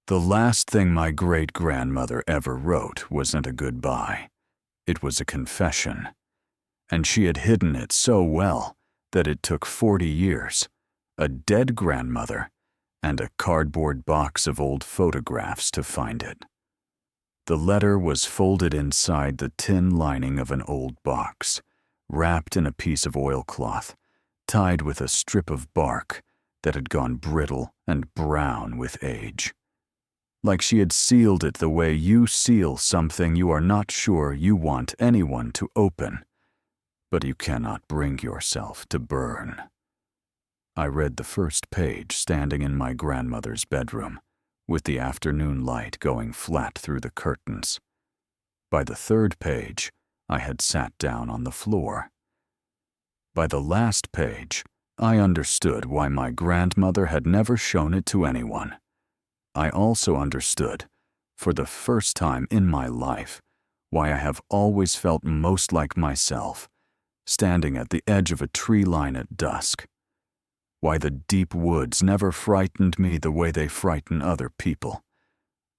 The last thing my great-grandmother ever wrote wasn't a goodbye. It was a confession. And she had hidden it so well that it took 40 years, a dead grandmother, and a cardboard box of old photographs to find it. The letter was folded inside the tin lining of an old box, wrapped in a piece of oilcloth, tied with a strip of bark that had gone brittle and brown with age. Like she had sealed it the way you seal something you are not sure you want anyone to open, but you cannot bring yourself to burn. I read the first page standing in my grandmother's bedroom, with the afternoon light going flat through the curtains. By the third page, I had sat down on the floor. By the last page, I understood why my grandmother had never shown it to anyone. I also understood, for the first time in my life, why I have always felt most like myself, standing at the edge of a tree line at dusk. Why the deep woods never frightened me the way they frighten other people.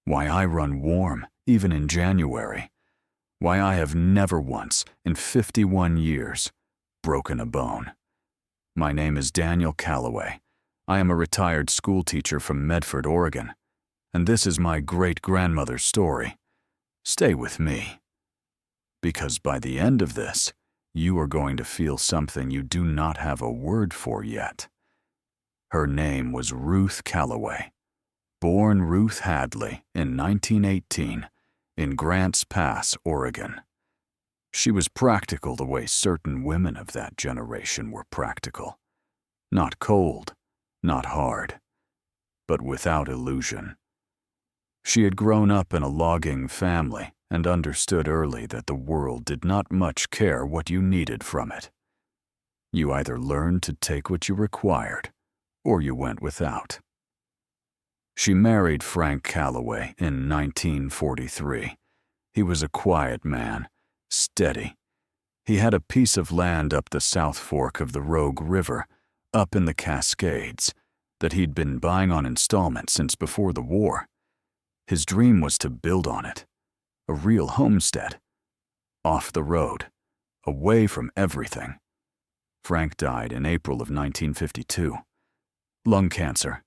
Why I run warm, even in January. Why I have never once, in 51 years, broken a bone. My name is Daniel Calloway. I am a retired schoolteacher from Medford, Oregon, and this is my great-grandmother's story. Stay with me. Because by the end of this, you are going to feel something you do not have a word for yet. Her name was Ruth Calloway, born Ruth Hadley in 1918 in Grants Pass, Oregon. She was practical the way certain women of that generation were practical. Not cold, not hard, but without illusion. She had grown up in a logging family and understood early that the world did not much care what you needed from it. You either learned to take what you required, or you went without. She married Frank Calloway in 1943. He was a quiet man, steady. He had a piece of land up the South Fork of the Rogue River, up in the Cascades, that he'd been buying on installment since before the war. His dream was to build on it, a real homestead, off the road, away from everything. Frank died in April of 1952. Lung cancer.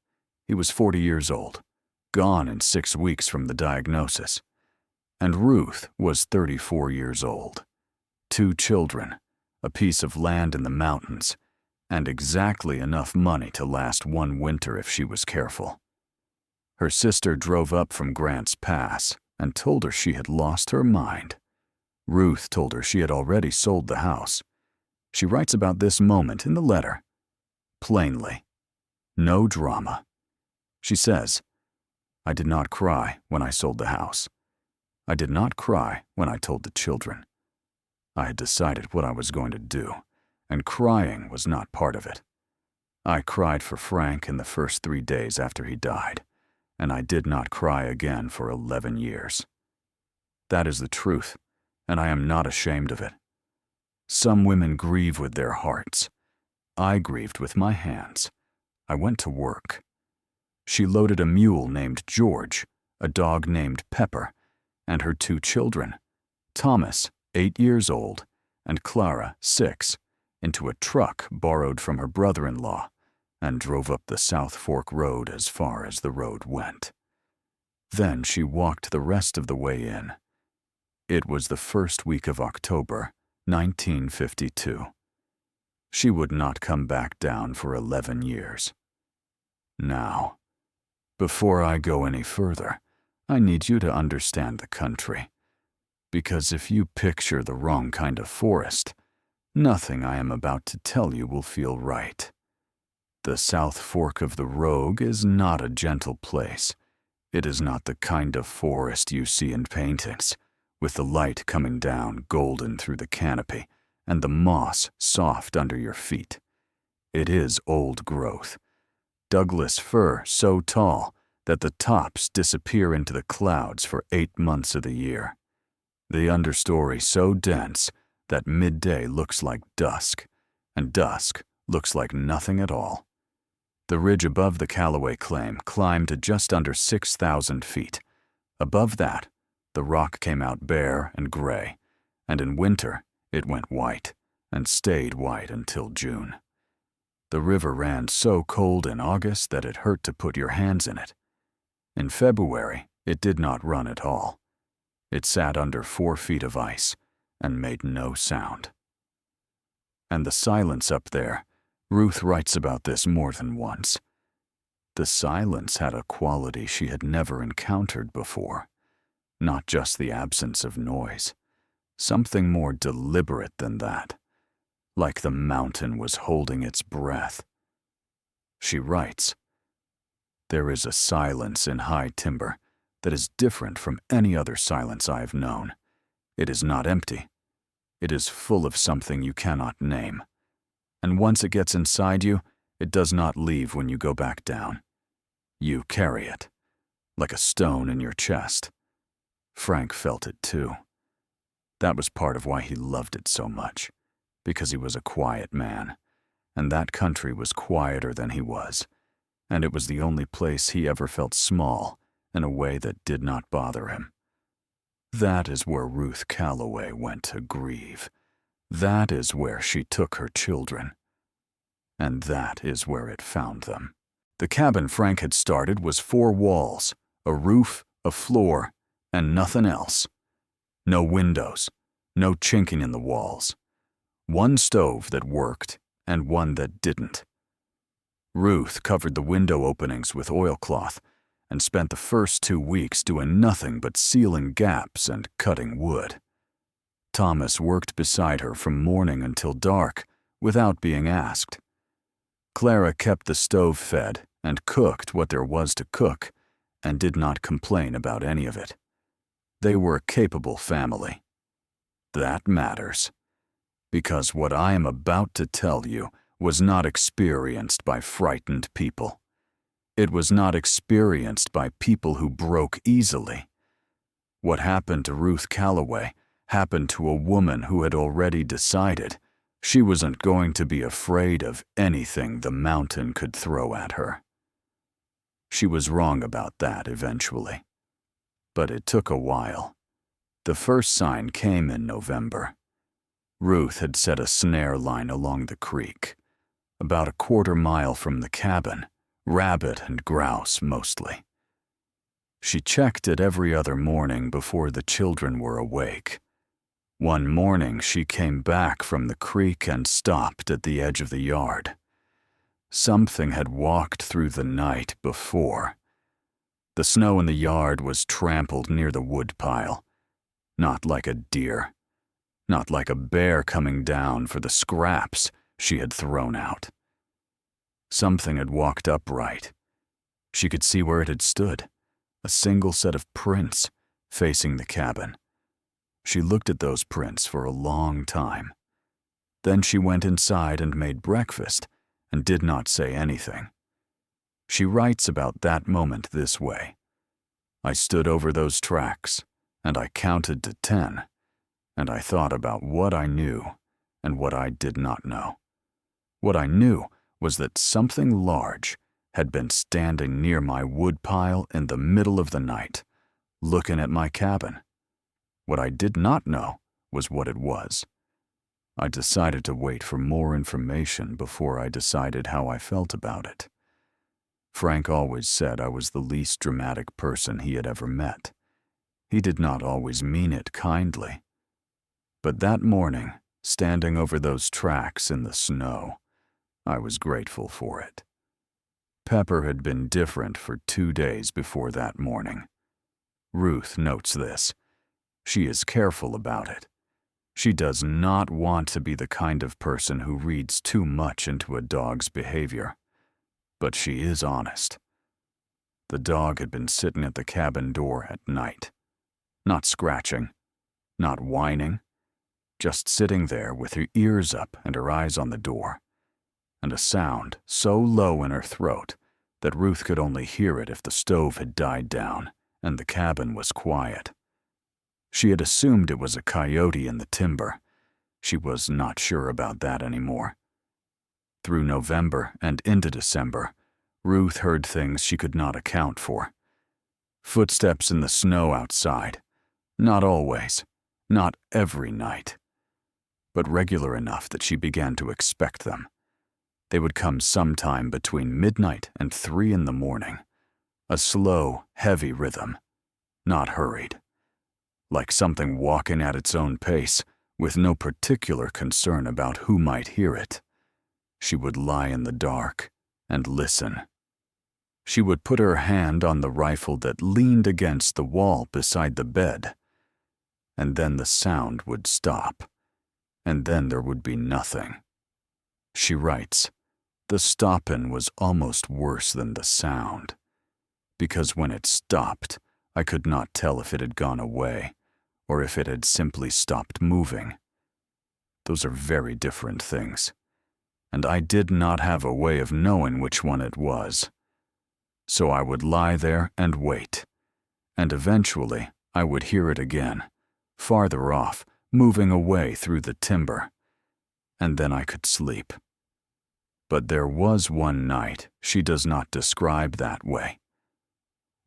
He was 40 years old, gone in 6 weeks from the diagnosis. And Ruth was 34 years old. 2 children, a piece of land in the mountains, and exactly enough money to last one winter if she was careful. Her sister drove up from Grants Pass and told her she had lost her mind. Ruth told her she had already sold the house. She writes about this moment in the letter. Plainly. No drama. She says, "I did not cry when I sold the house. I did not cry when I told the children. I had decided what I was going to do, and crying was not part of it. I cried for Frank in the first 3 days after he died, and I did not cry again for 11 years. That is the truth, and I am not ashamed of it. Some women grieve with their hearts. I grieved with my hands. I went to work. She loaded a mule named George, a dog named Pepper, and her 2 children, Thomas, 8 years old, and Clara, 6, into a truck borrowed from her brother-in-law, and drove up the South Fork Road as far as the road went. Then she walked the rest of the way in. It was the first week of October, 1952. She would not come back down for 11 years. Now, before I go any further, I need you to understand the country. Because if you picture the wrong kind of forest, nothing I am about to tell you will feel right. The South Fork of the Rogue is not a gentle place. It is not the kind of forest you see in paintings, with the light coming down golden through the canopy and the moss soft under your feet. It is old growth. Douglas fir so tall that the tops disappear into the clouds for 8 months of the year. The understory so dense that midday looks like dusk, and dusk looks like nothing at all. The ridge above the Callaway claim climbed to just under 6,000 feet. Above that, the rock came out bare and gray, and in winter it went white and stayed white until June. The river ran so cold in August that it hurt to put your hands in it. In February, it did not run at all. It sat under 4 feet of ice and made no sound. And the silence up there, Ruth writes about this more than once. The silence had a quality she had never encountered before, not just the absence of noise, something more deliberate than that, like the mountain was holding its breath. She writes, "There is a silence in high timber that is different from any other silence I have known. It is not empty. It is full of something you cannot name. And once it gets inside you, it does not leave when you go back down. You carry it, like a stone in your chest." Frank felt it too. That was part of why he loved it so much, because he was a quiet man, and that country was quieter than he was, and it was the only place he ever felt small in a way that did not bother him. That is where Ruth Callaway went to grieve. That is where she took her children. And that is where it found them. The cabin Frank had started was 4 walls, a roof, a floor, and nothing else. No windows, no chinking in the walls. 1 stove that worked and 1 that didn't. Ruth covered the window openings with oilcloth and spent the first 2 weeks doing nothing but sealing gaps and cutting wood. Thomas worked beside her from morning until dark without being asked. Clara kept the stove fed and cooked what there was to cook and did not complain about any of it. They were a capable family. That matters, because what I am about to tell you was not experienced by frightened people. It was not experienced by people who broke easily. What happened to Ruth Callaway happened to a woman who had already decided she wasn't going to be afraid of anything the mountain could throw at her. She was wrong about that eventually, but it took a while. The first sign came in November. Ruth had set a snare line along the creek, about a 1/4 mile from the cabin, rabbit and grouse mostly. She checked it every other morning before the children were awake. One morning she came back from the creek and stopped at the edge of the yard. Something had walked through the night before. The snow in the yard was trampled near the woodpile, not like a deer, not like a bear coming down for the scraps she had thrown out. Something had walked upright. She could see where it had stood, a single set of prints facing the cabin. She looked at those prints for a long time. Then she went inside and made breakfast and did not say anything. She writes about that moment this way: "I stood over those tracks, and I counted to 10, and I thought about what I knew and what I did not know. What I knew was that something large had been standing near my woodpile in the middle of the night, looking at my cabin. What I did not know was what it was. I decided to wait for more information before I decided how I felt about it." Frank always said I was the least dramatic person he had ever met. He did not always mean it kindly. But that morning, standing over those tracks in the snow, I was grateful for it. Pepper had been different for 2 days before that morning. Ruth notes this. She is careful about it. She does not want to be the kind of person who reads too much into a dog's behavior. But she is honest. The dog had been sitting at the cabin door at night. Not scratching, not whining, just sitting there with her ears up and her eyes on the door, and a sound so low in her throat that Ruth could only hear it if the stove had died down and the cabin was quiet. She had assumed it was a coyote in the timber. She was not sure about that anymore. Through November and into December, Ruth heard things she could not account for. Footsteps in the snow outside. Not always, not every night, but regular enough that she began to expect them. They would come sometime between midnight and 3 in the morning. A slow, heavy rhythm, not hurried. Like something walking at its own pace, with no particular concern about who might hear it. She would lie in the dark and listen. She would put her hand on the rifle that leaned against the wall beside the bed. And then the sound would stop. And then there would be nothing. She writes, the stoppin' was almost worse than the sound. Because when it stopped, I could not tell if it had gone away, or if it had simply stopped moving. Those are very different things, and I did not have a way of knowing which one it was. So I would lie there and wait, and eventually I would hear it again, farther off, moving away through the timber, and then I could sleep. But there was one night she does not describe that way.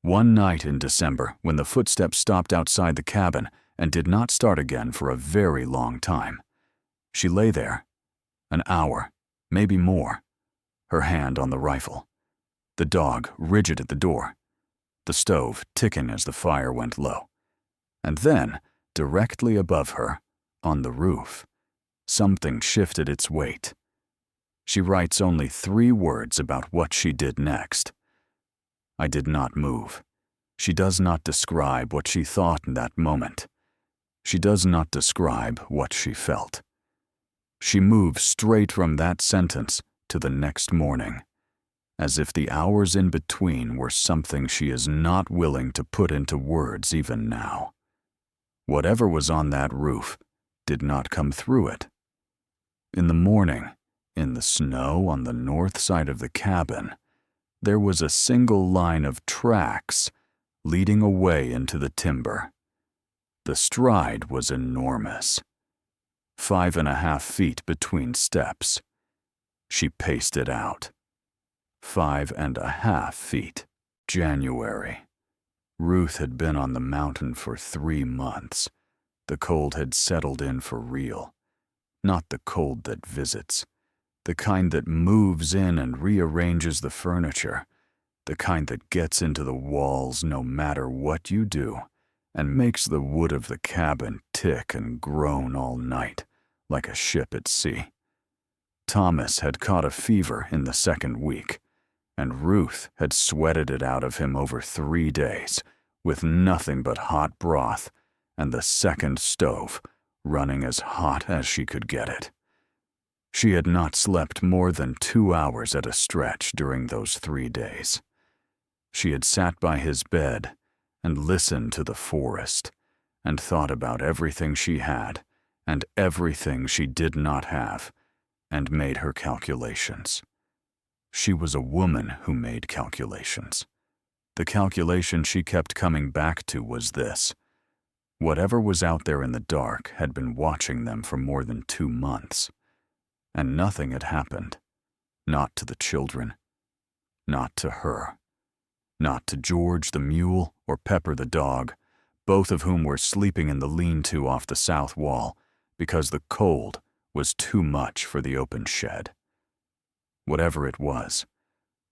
One night in December when the footsteps stopped outside the cabin and did not start again for a very long time. She lay there, an hour, maybe more, her hand on the rifle, the dog rigid at the door, the stove ticking as the fire went low. And then, directly above her, on the roof, something shifted its weight. She writes only 3 words about what she did next. I did not move. She does not describe what she thought in that moment. She does not describe what she felt. She moves straight from that sentence to the next morning, as if the hours in between were something she is not willing to put into words even now. Whatever was on that roof did not come through it. In the morning, in the snow on the north side of the cabin, there was a single line of tracks leading away into the timber. The stride was enormous. 5.5 feet between steps. She paced it out. 5.5 feet. January. Ruth had been on the mountain for 3 months. The cold had settled in for real. Not the cold that visits. The kind that moves in and rearranges the furniture. The kind that gets into the walls no matter what you do, and makes the wood of the cabin tick and groan all night, like a ship at sea. Thomas had caught a fever in the 2nd week, and Ruth had sweated it out of him over 3 days, with nothing but hot broth, and the 2nd stove running as hot as she could get it. She had not slept more than 2 hours at a stretch during those 3 days. She had sat by his bed and listened to the forest and thought about everything she had and everything she did not have and made her calculations. She was a woman who made calculations. The calculation she kept coming back to was this. Whatever was out there in the dark had been watching them for more than 2 months. And nothing had happened. Not to the children. Not to her. Not to George the mule or Pepper the dog, both of whom were sleeping in the lean-to off the south wall because the cold was too much for the open shed. Whatever it was,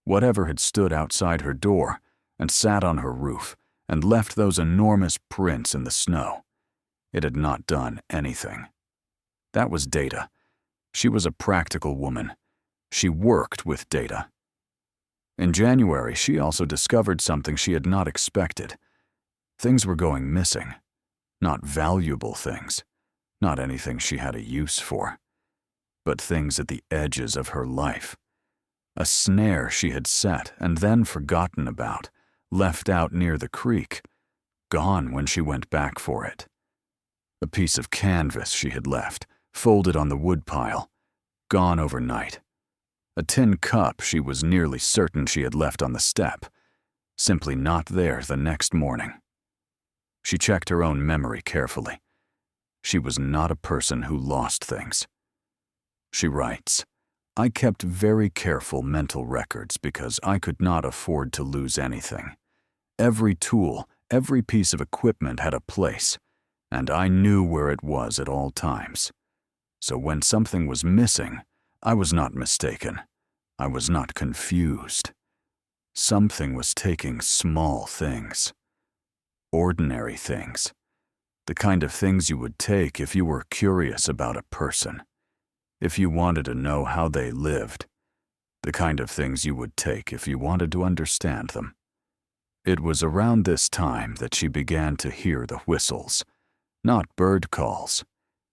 whatever had stood outside her door and sat on her roof and left those enormous prints in the snow, it had not done anything. That was data. She was a practical woman. She worked with data. In January, she also discovered something she had not expected. Things were going missing. Not valuable things. Not anything she had a use for. But things at the edges of her life. A snare she had set and then forgotten about, left out near the creek, gone when she went back for it. A piece of canvas she had left, folded on the woodpile, gone overnight. A tin cup she was nearly certain she had left on the step, simply not there the next morning. She checked her own memory carefully. She was not a person who lost things. She writes, I kept very careful mental records because I could not afford to lose anything. Every tool, every piece of equipment had a place, and I knew where it was at all times. So when something was missing, I was not mistaken. I was not confused. Something was taking small things, ordinary things, the kind of things you would take if you were curious about a person, if you wanted to know how they lived, the kind of things you would take if you wanted to understand them. It was around this time that she began to hear the whistles, not bird calls.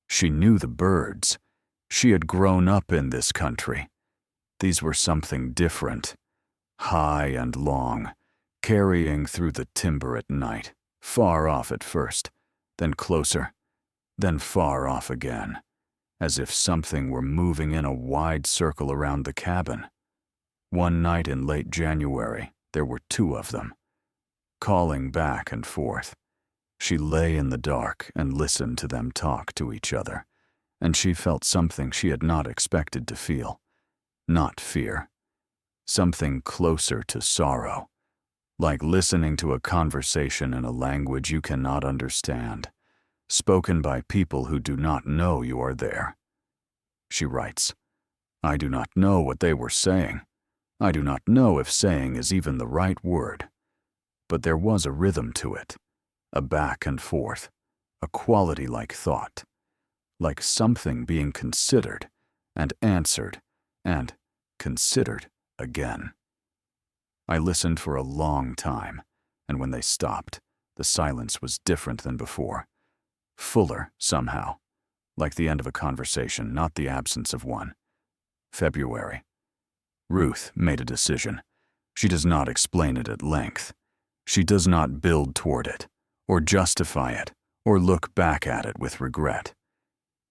She knew the birds. She had grown up in this country. These were something different, high and long, carrying through the timber at night, far off at first, then closer, then far off again, as if something were moving in a wide circle around the cabin. One night in late January, there were 2 of them, calling back and forth. She lay in the dark and listened to them talk to each other, and she felt something she had not expected to feel. Not fear. Something closer to sorrow, like listening to a conversation in a language you cannot understand, spoken by people who do not know you are there. She writes, "I do not know what they were saying. I do not know if saying is even the right word. But there was a rhythm to it, a back and forth, a quality like thought, like something being considered and answered and considered again." I listened for a long time, and when they stopped, the silence was different than before, fuller somehow, like the end of a conversation, not the absence of one. February. Ruth made a decision. She does not explain it at length. She does not build toward it, or justify it, or look back at it with regret.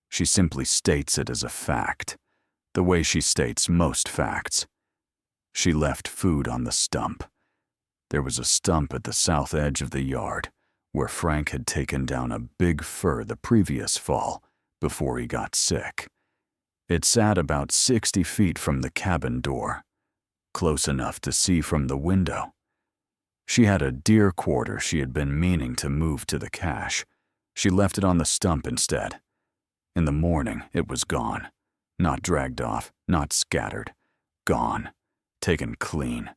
She simply states it as a fact, the way she states most facts. She left food on the stump. There was a stump at the south edge of the yard, where Frank had taken down a big fir the previous fall, before he got sick. It sat about 60 feet from the cabin door, close enough to see from the window. She had a deer quarter she had been meaning to move to the cache. She left it on the stump instead. In the morning, it was gone. Not dragged off, not scattered. Gone. Taken clean.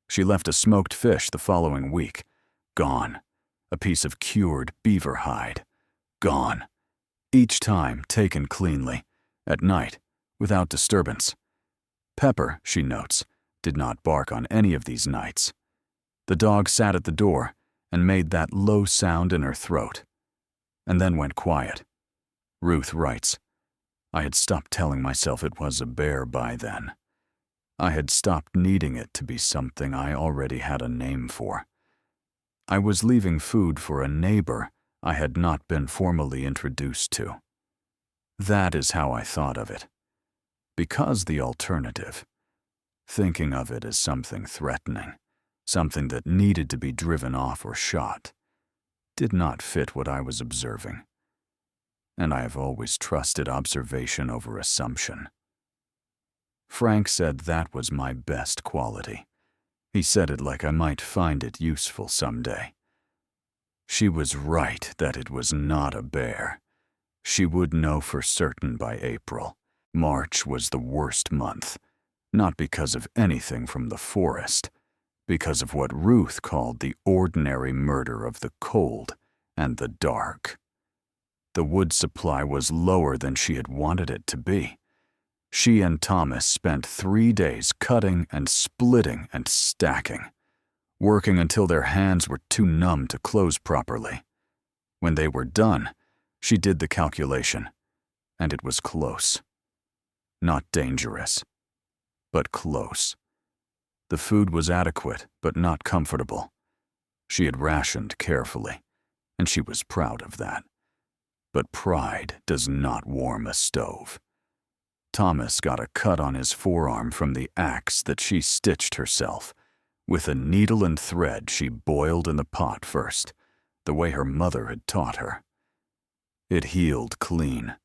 She left a smoked fish the following week. Gone. A piece of cured beaver hide. Gone. Each time taken cleanly, at night, without disturbance. Pepper, she notes, did not bark on any of these nights. The dog sat at the door and made that low sound in her throat, and then went quiet. Ruth writes, "I had stopped telling myself it was a bear by then. I had stopped needing it to be something I already had a name for. I was leaving food for a neighbor I had not been formally introduced to. That is how I thought of it. Because the alternative, thinking of it as something threatening, something that needed to be driven off or shot, did not fit what I was observing. And I have always trusted observation over assumption. Frank said that was my best quality. He said it like I might find it useful someday. She was right that it was not a bear. She would know for certain by April. March was the worst month, not because of anything from the forest, because of what Ruth called the ordinary murder of the cold and the dark. The wood supply was lower than she had wanted it to be. She and Thomas spent 3 days cutting and splitting and stacking, working until their hands were too numb to close properly. When they were done, she did the calculation, and it was close. Not dangerous, but close. The food was adequate, but not comfortable. She had rationed carefully, and she was proud of that. But pride does not warm a stove. Thomas got a cut on his forearm from the axe that she stitched herself, with a needle and thread she boiled in the pot first, the way her mother had taught her. It healed clean.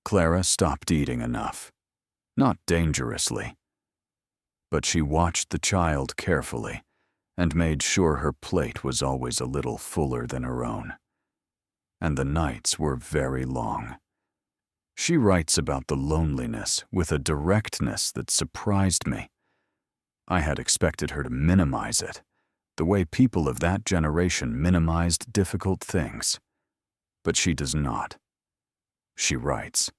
Clara stopped eating enough. not dangerously. But she watched the child carefully and made sure her plate was always a little fuller than her own. And the nights were very long. She writes about the loneliness with a directness that surprised me. I had expected her to minimize it, the way people of that generation minimized difficult things. But she does not. She writes,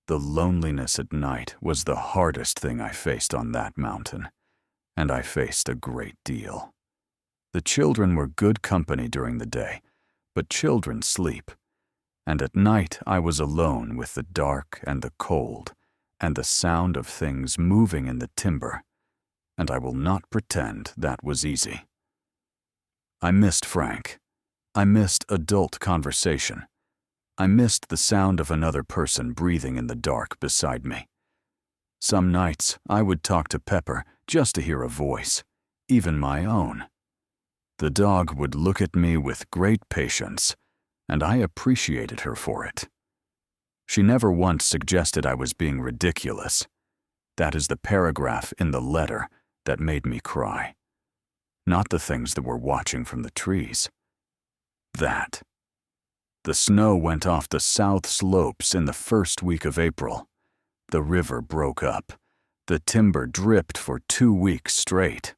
"The loneliness at night was the hardest thing I faced on that mountain, and I faced a great deal. The children were good company during the day, but children sleep, and at night I was alone with the dark and the cold and the sound of things moving in the timber, and I will not pretend that was easy. I missed Frank. I missed adult conversation. I missed the sound of another person breathing in the dark beside me. Some nights I would talk to Pepper just to hear a voice, even my own. The dog would look at me with great patience, and I appreciated her for it. She never once suggested I was being ridiculous. That is the paragraph in the letter that made me cry. Not the things that were watching from the trees. That. The snow went off the south slopes in the first week of April. The river broke up. The timber dripped for 2 weeks straight.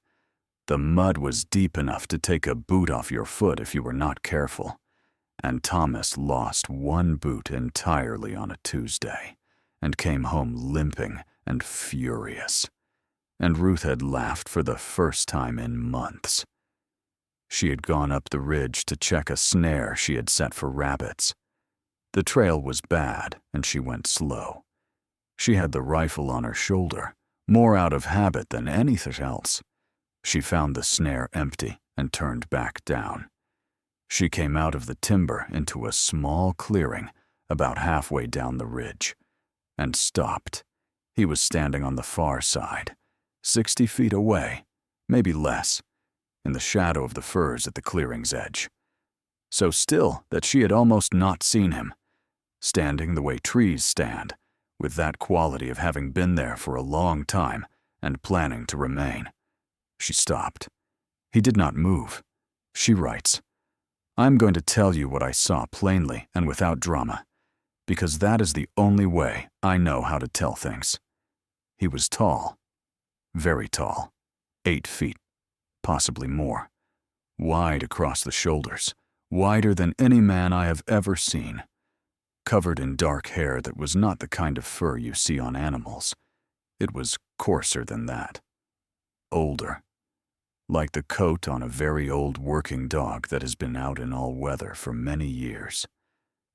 The mud was deep enough to take a boot off your foot if you were not careful. And Thomas lost one boot entirely on a Tuesday and came home limping and furious. And Ruth had laughed for the first time in months. She had gone up the ridge to check a snare she had set for rabbits. The trail was bad, and she went slow. She had the rifle on her shoulder, more out of habit than anything else. She found the snare empty and turned back down. She came out of the timber into a small clearing about halfway down the ridge, and stopped. He was standing on the far side, 60 feet away, maybe less, in the shadow of the firs at the clearing's edge. So still that she had almost not seen him, standing the way trees stand, with that quality of having been there for a long time and planning to remain. She stopped. He did not move. She writes, "I'm going to tell you what I saw plainly and without drama, because that is the only way I know how to tell things. He was tall, very tall, 8 feet, possibly more, wide across the shoulders, wider than any man I have ever seen, covered in dark hair that was not the kind of fur you see on animals. It was coarser than that, older, like the coat on a very old working dog that has been out in all weather for many years.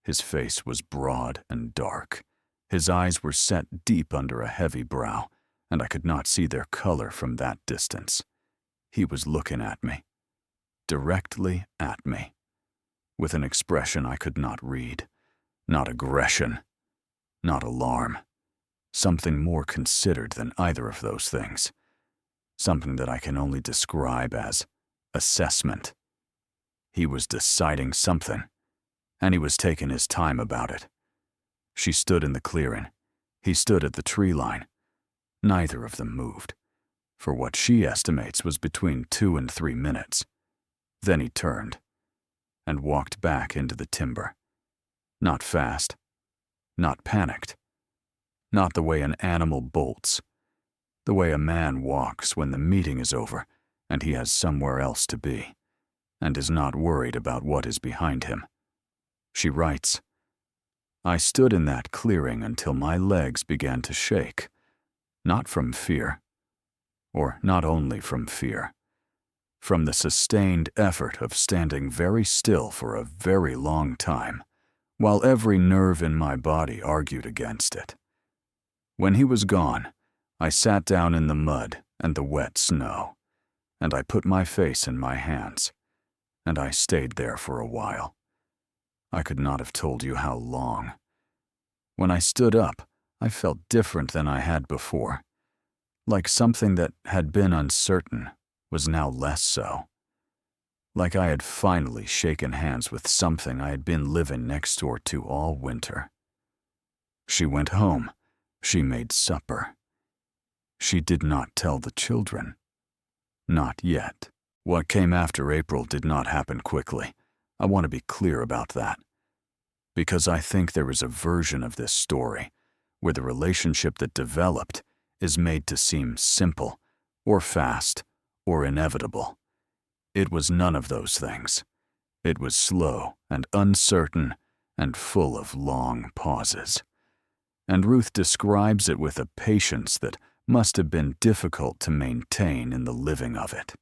His face was broad and dark. His eyes were set deep under a heavy brow, and I could not see their color from that distance. He was looking at me, directly at me, with an expression I could not read. Not aggression, not alarm. Something more considered than either of those things. Something that I can only describe as assessment. He was deciding something, and he was taking his time about it. She stood in the clearing. He stood at the tree line. Neither of them moved, for what she estimates was between 2 and 3 minutes. Then he turned and walked back into the timber. Not fast, not panicked, not the way an animal bolts, the way a man walks when the meeting is over and he has somewhere else to be, and is not worried about what is behind him. She writes, "I stood in that clearing until my legs began to shake, not from fear, or not only from fear, from the sustained effort of standing very still for a very long time, while every nerve in my body argued against it. When he was gone, I sat down in the mud and the wet snow, and I put my face in my hands, and I stayed there for a while. I could not have told you how long. When I stood up, I felt different than I had before, like something that had been uncertain was now less so. Like I had finally shaken hands with something I had been living next door to all winter." She went home. She made supper. She did not tell the children. Not yet. What came after April did not happen quickly. I want to be clear about that. Because I think there is a version of this story where the relationship that developed is made to seem simple, or fast, or inevitable. It was none of those things. It was slow and uncertain and full of long pauses. And Ruth describes it with a patience that must have been difficult to maintain in the living of it.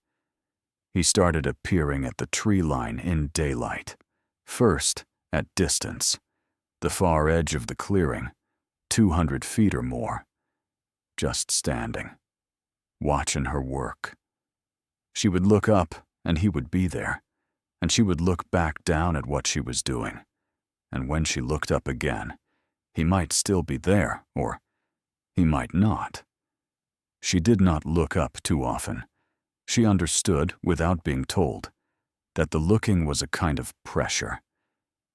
He started appearing at the tree line in daylight, first at distance, the far edge of the clearing, 200 feet or more, just standing, watching her work. She would look up and he would be there, and she would look back down at what she was doing, and when she looked up again, he might still be there, or he might not. She did not look up too often. She understood, without being told, that the looking was a kind of pressure,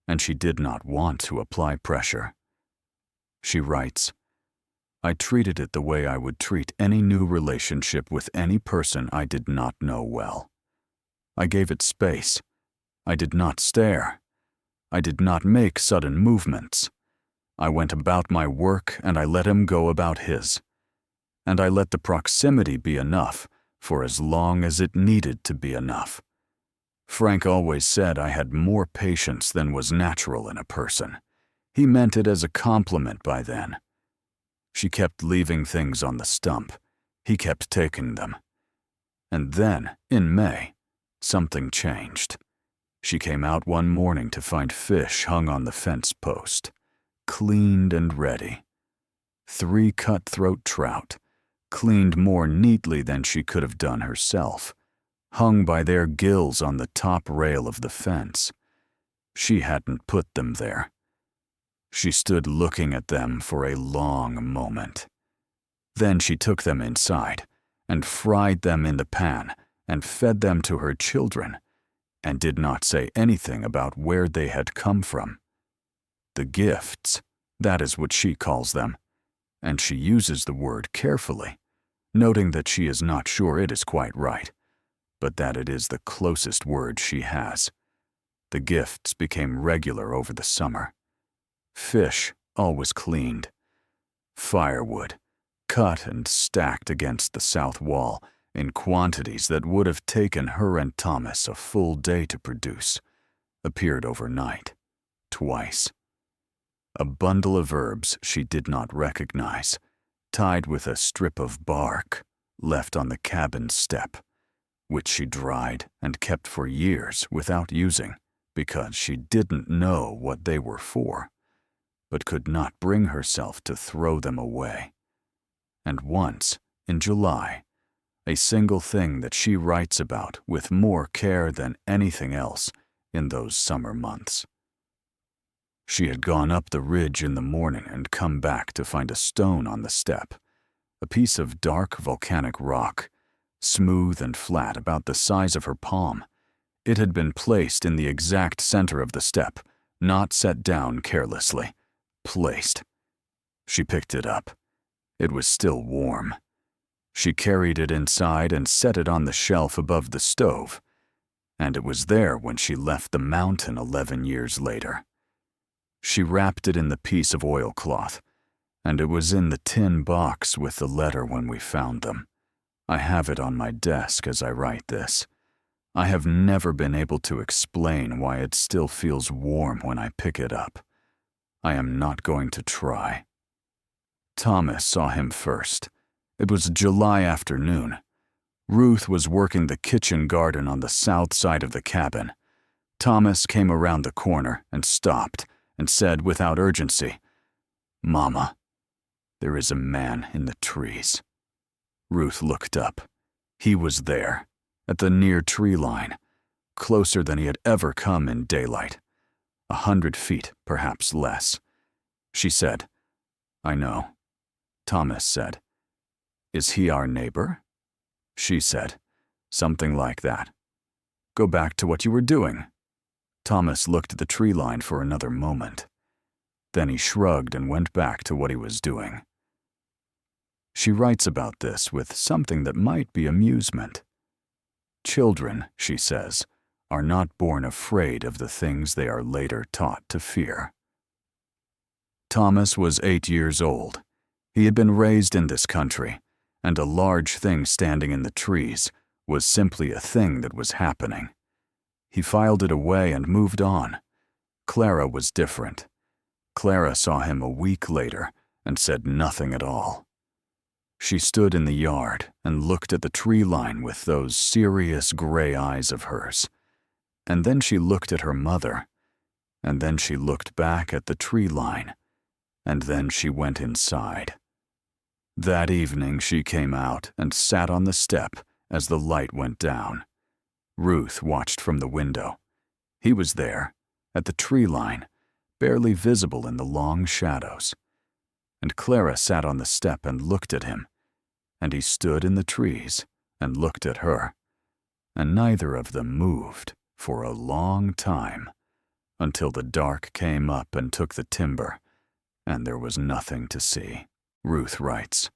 and she did not want to apply pressure. She writes, "I treated it the way I would treat any new relationship with any person I did not know well. I gave it space. I did not stare. I did not make sudden movements. I went about my work and I let him go about his. And I let the proximity be enough for as long as it needed to be enough. Frank always said I had more patience than was natural in a person. He meant it as a compliment by then. She kept leaving things on the stump. He kept taking them. And then, in May, something changed. She came out one morning to find fish hung on the fence post, cleaned and ready. 3 cutthroat trout, cleaned more neatly than she could have done herself, hung by their gills on the top rail of the fence. She hadn't put them there. She stood looking at them for a long moment. Then she took them inside and fried them in the pan and fed them to her children, and did not say anything about where they had come from. The gifts, that is what she calls them, and she uses the word carefully, noting that she is not sure it is quite right, but that it is the closest word she has. The gifts became regular over the summer. Fish, always cleaned. Firewood, cut and stacked against the south wall in quantities that would have taken her and Thomas a full day to produce, appeared overnight, twice. A bundle of herbs she did not recognize, tied with a strip of bark, left on the cabin step, which she dried and kept for years without using because she didn't know what they were for, but could not bring herself to throw them away. And once, in July, a single thing that she writes about with more care than anything else in those summer months. She had gone up the ridge in the morning and come back to find a stone on the step, a piece of dark volcanic rock, smooth and flat about the size of her palm. It had been placed in the exact center of the step, not set down carelessly. Placed. She picked it up. It was still warm. She carried it inside and set it on the shelf above the stove, and it was there when she left the mountain 11 years later. She wrapped it in the piece of oilcloth, and it was in the tin box with the letter when we found them. I have it on my desk as I write this. I have never been able to explain why it still feels warm when I pick it up. I am not going to try. Thomas saw him first. It was a July afternoon. Ruth was working the kitchen garden on the south side of the cabin. Thomas came around the corner and stopped and said without urgency, "Mama, there is a man in the trees." Ruth looked up. He was there, at the near tree line, closer than he had ever come in daylight. 100 feet, perhaps less. She said, "I know." Thomas said, "Is he our neighbor?" She said, "Something like that." "Go back to what you were doing." Thomas looked at the tree line for another moment. Then he shrugged and went back to what he was doing. She writes about this with something that might be amusement. Children, she says, are not born afraid of the things they are later taught to fear. Thomas was 8 years old. He had been raised in this country, and a large thing standing in the trees was simply a thing that was happening. He filed it away and moved on. Clara was different. Clara saw him a week later and said nothing at all. She stood in the yard and looked at the tree line with those serious gray eyes of hers. And then she looked at her mother, and then she looked back at the tree line, and then she went inside. That evening she came out and sat on the step as the light went down. Ruth watched from the window. He was there, at the tree line, barely visible in the long shadows. And Clara sat on the step and looked at him, and he stood in the trees and looked at her, and neither of them moved for a long time, until the dark came up and took the timber, and there was nothing to see. Ruth writes,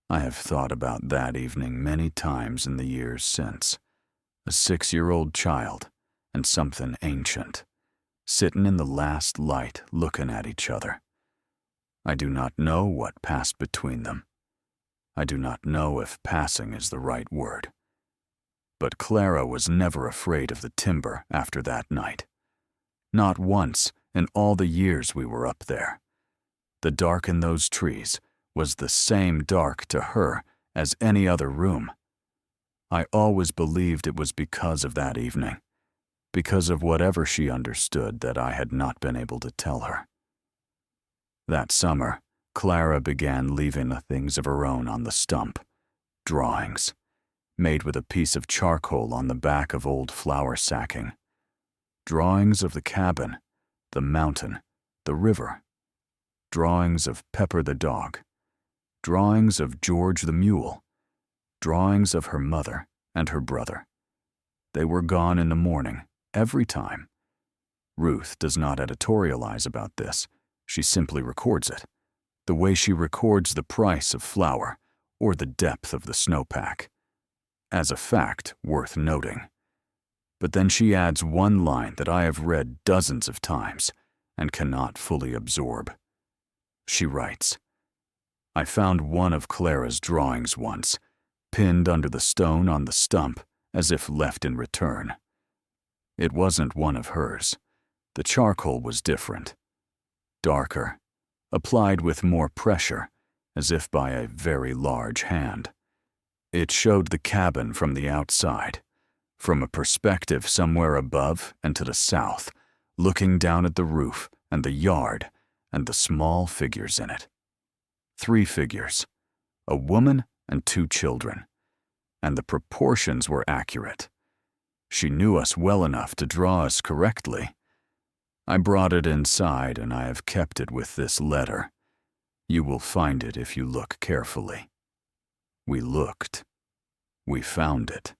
I have thought about that evening many times in the years since. A 6-year-old child and something ancient, sittin' in the last light looking at each other. I do not know what passed between them. I do not know if passing is the right word. But Clara was never afraid of the timber after that night. Not once in all the years we were up there. The dark in those trees was the same dark to her as any other room. I always believed it was because of that evening, because of whatever she understood that I had not been able to tell her. That summer, Clara began leaving the things of her own on the stump, drawings, made with a piece of charcoal on the back of old flour sacking. Drawings of the cabin, the mountain, the river. Drawings of Pepper the dog. Drawings of George the mule. Drawings of her mother and her brother. They were gone in the morning, every time. Ruth does not editorialize about this. She simply records it, the way she records the price of flour or the depth of the snowpack, as a fact worth noting. But then she adds one line that I have read dozens of times and cannot fully absorb. She writes, I found one of Clara's drawings once, pinned under the stone on the stump as if left in return. It wasn't one of hers. The charcoal was different. Darker, applied with more pressure, as if by a very large hand. It showed the cabin from the outside, from a perspective somewhere above and to the south, looking down at the roof and the yard and the small figures in it. 3 figures, a woman and 2 children, and the proportions were accurate. She knew us well enough to draw us correctly. I brought it inside and I have kept it with this letter. You will find it if you look carefully. We looked. We found it.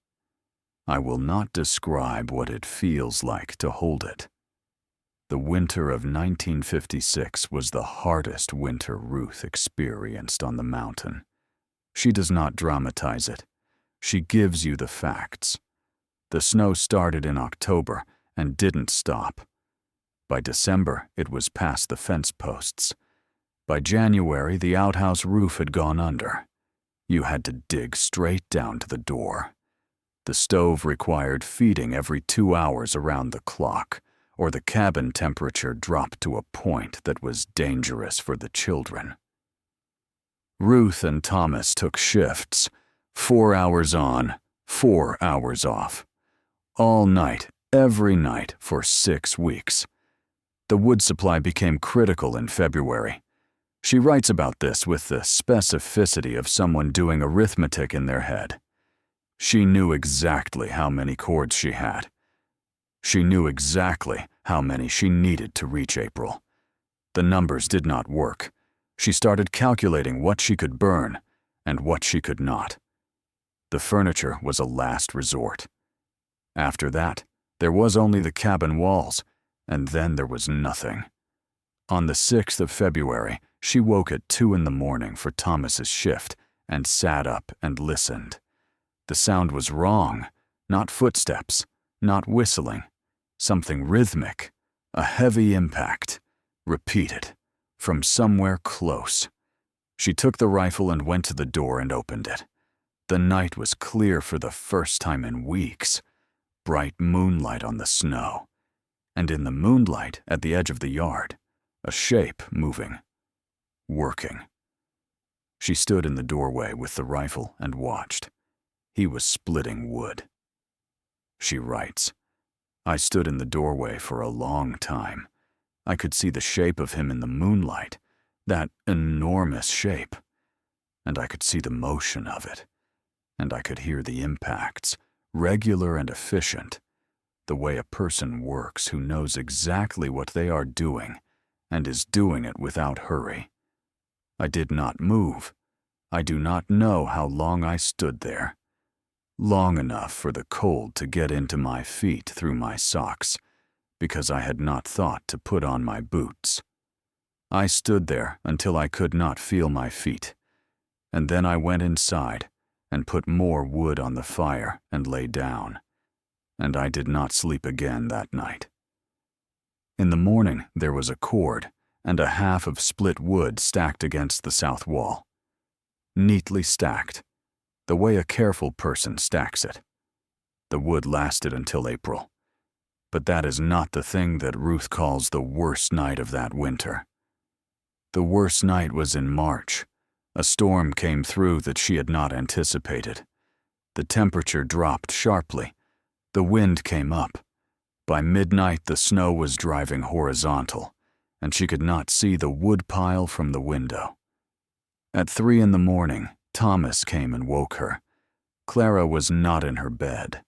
I will not describe what it feels like to hold it. The winter of 1956 was the hardest winter Ruth experienced on the mountain. She does not dramatize it. She gives you the facts. The snow started in October and didn't stop. By December, it was past the fence posts. By January, the outhouse roof had gone under. You had to dig straight down to the door. The stove required feeding every 2 hours around the clock, or the cabin temperature dropped to a point that was dangerous for the children. Ruth and Thomas took shifts, 4 hours on, 4 hours off. All night, every night, for 6 weeks. The wood supply became critical in February. She writes about this with the specificity of someone doing arithmetic in their head. She knew exactly how many cords she had. She knew exactly how many she needed to reach April. The numbers did not work. She started calculating what she could burn and what she could not. The furniture was a last resort. After that, there was only the cabin walls, and then there was nothing. On the 6th of February, she woke at 2 in the morning for Thomas's shift and sat up and listened. The sound was wrong, not footsteps, not whistling, something rhythmic, a heavy impact, repeated, from somewhere close. She took the rifle and went to the door and opened it. The night was clear for the first time in weeks, bright moonlight on the snow, and in the moonlight at the edge of the yard, a shape moving, working. She stood in the doorway with the rifle and watched. He was splitting wood. She writes, "I stood in the doorway for a long time. I could see the shape of him in the moonlight, that enormous shape, and I could see the motion of it, and I could hear the impacts, regular and efficient, the way a person works who knows exactly what they are doing and is doing it without hurry. I did not move. I do not know how long I stood there. Long enough for the cold to get into my feet through my socks, because I had not thought to put on my boots. I stood there until I could not feel my feet, and then I went inside and put more wood on the fire and lay down, and I did not sleep again that night. In the morning there was a cord and a half of split wood stacked against the south wall, neatly stacked, the way a careful person stacks it. The wood lasted until April, but that is not the thing that Ruth calls the worst night of that winter. The worst night was in March. A storm came through that she had not anticipated. The temperature dropped sharply. The wind came up. By midnight, the snow was driving horizontal, and she could not see the wood pile from the window. At 3 in the morning, Thomas came and woke her. Clara was not in her bed.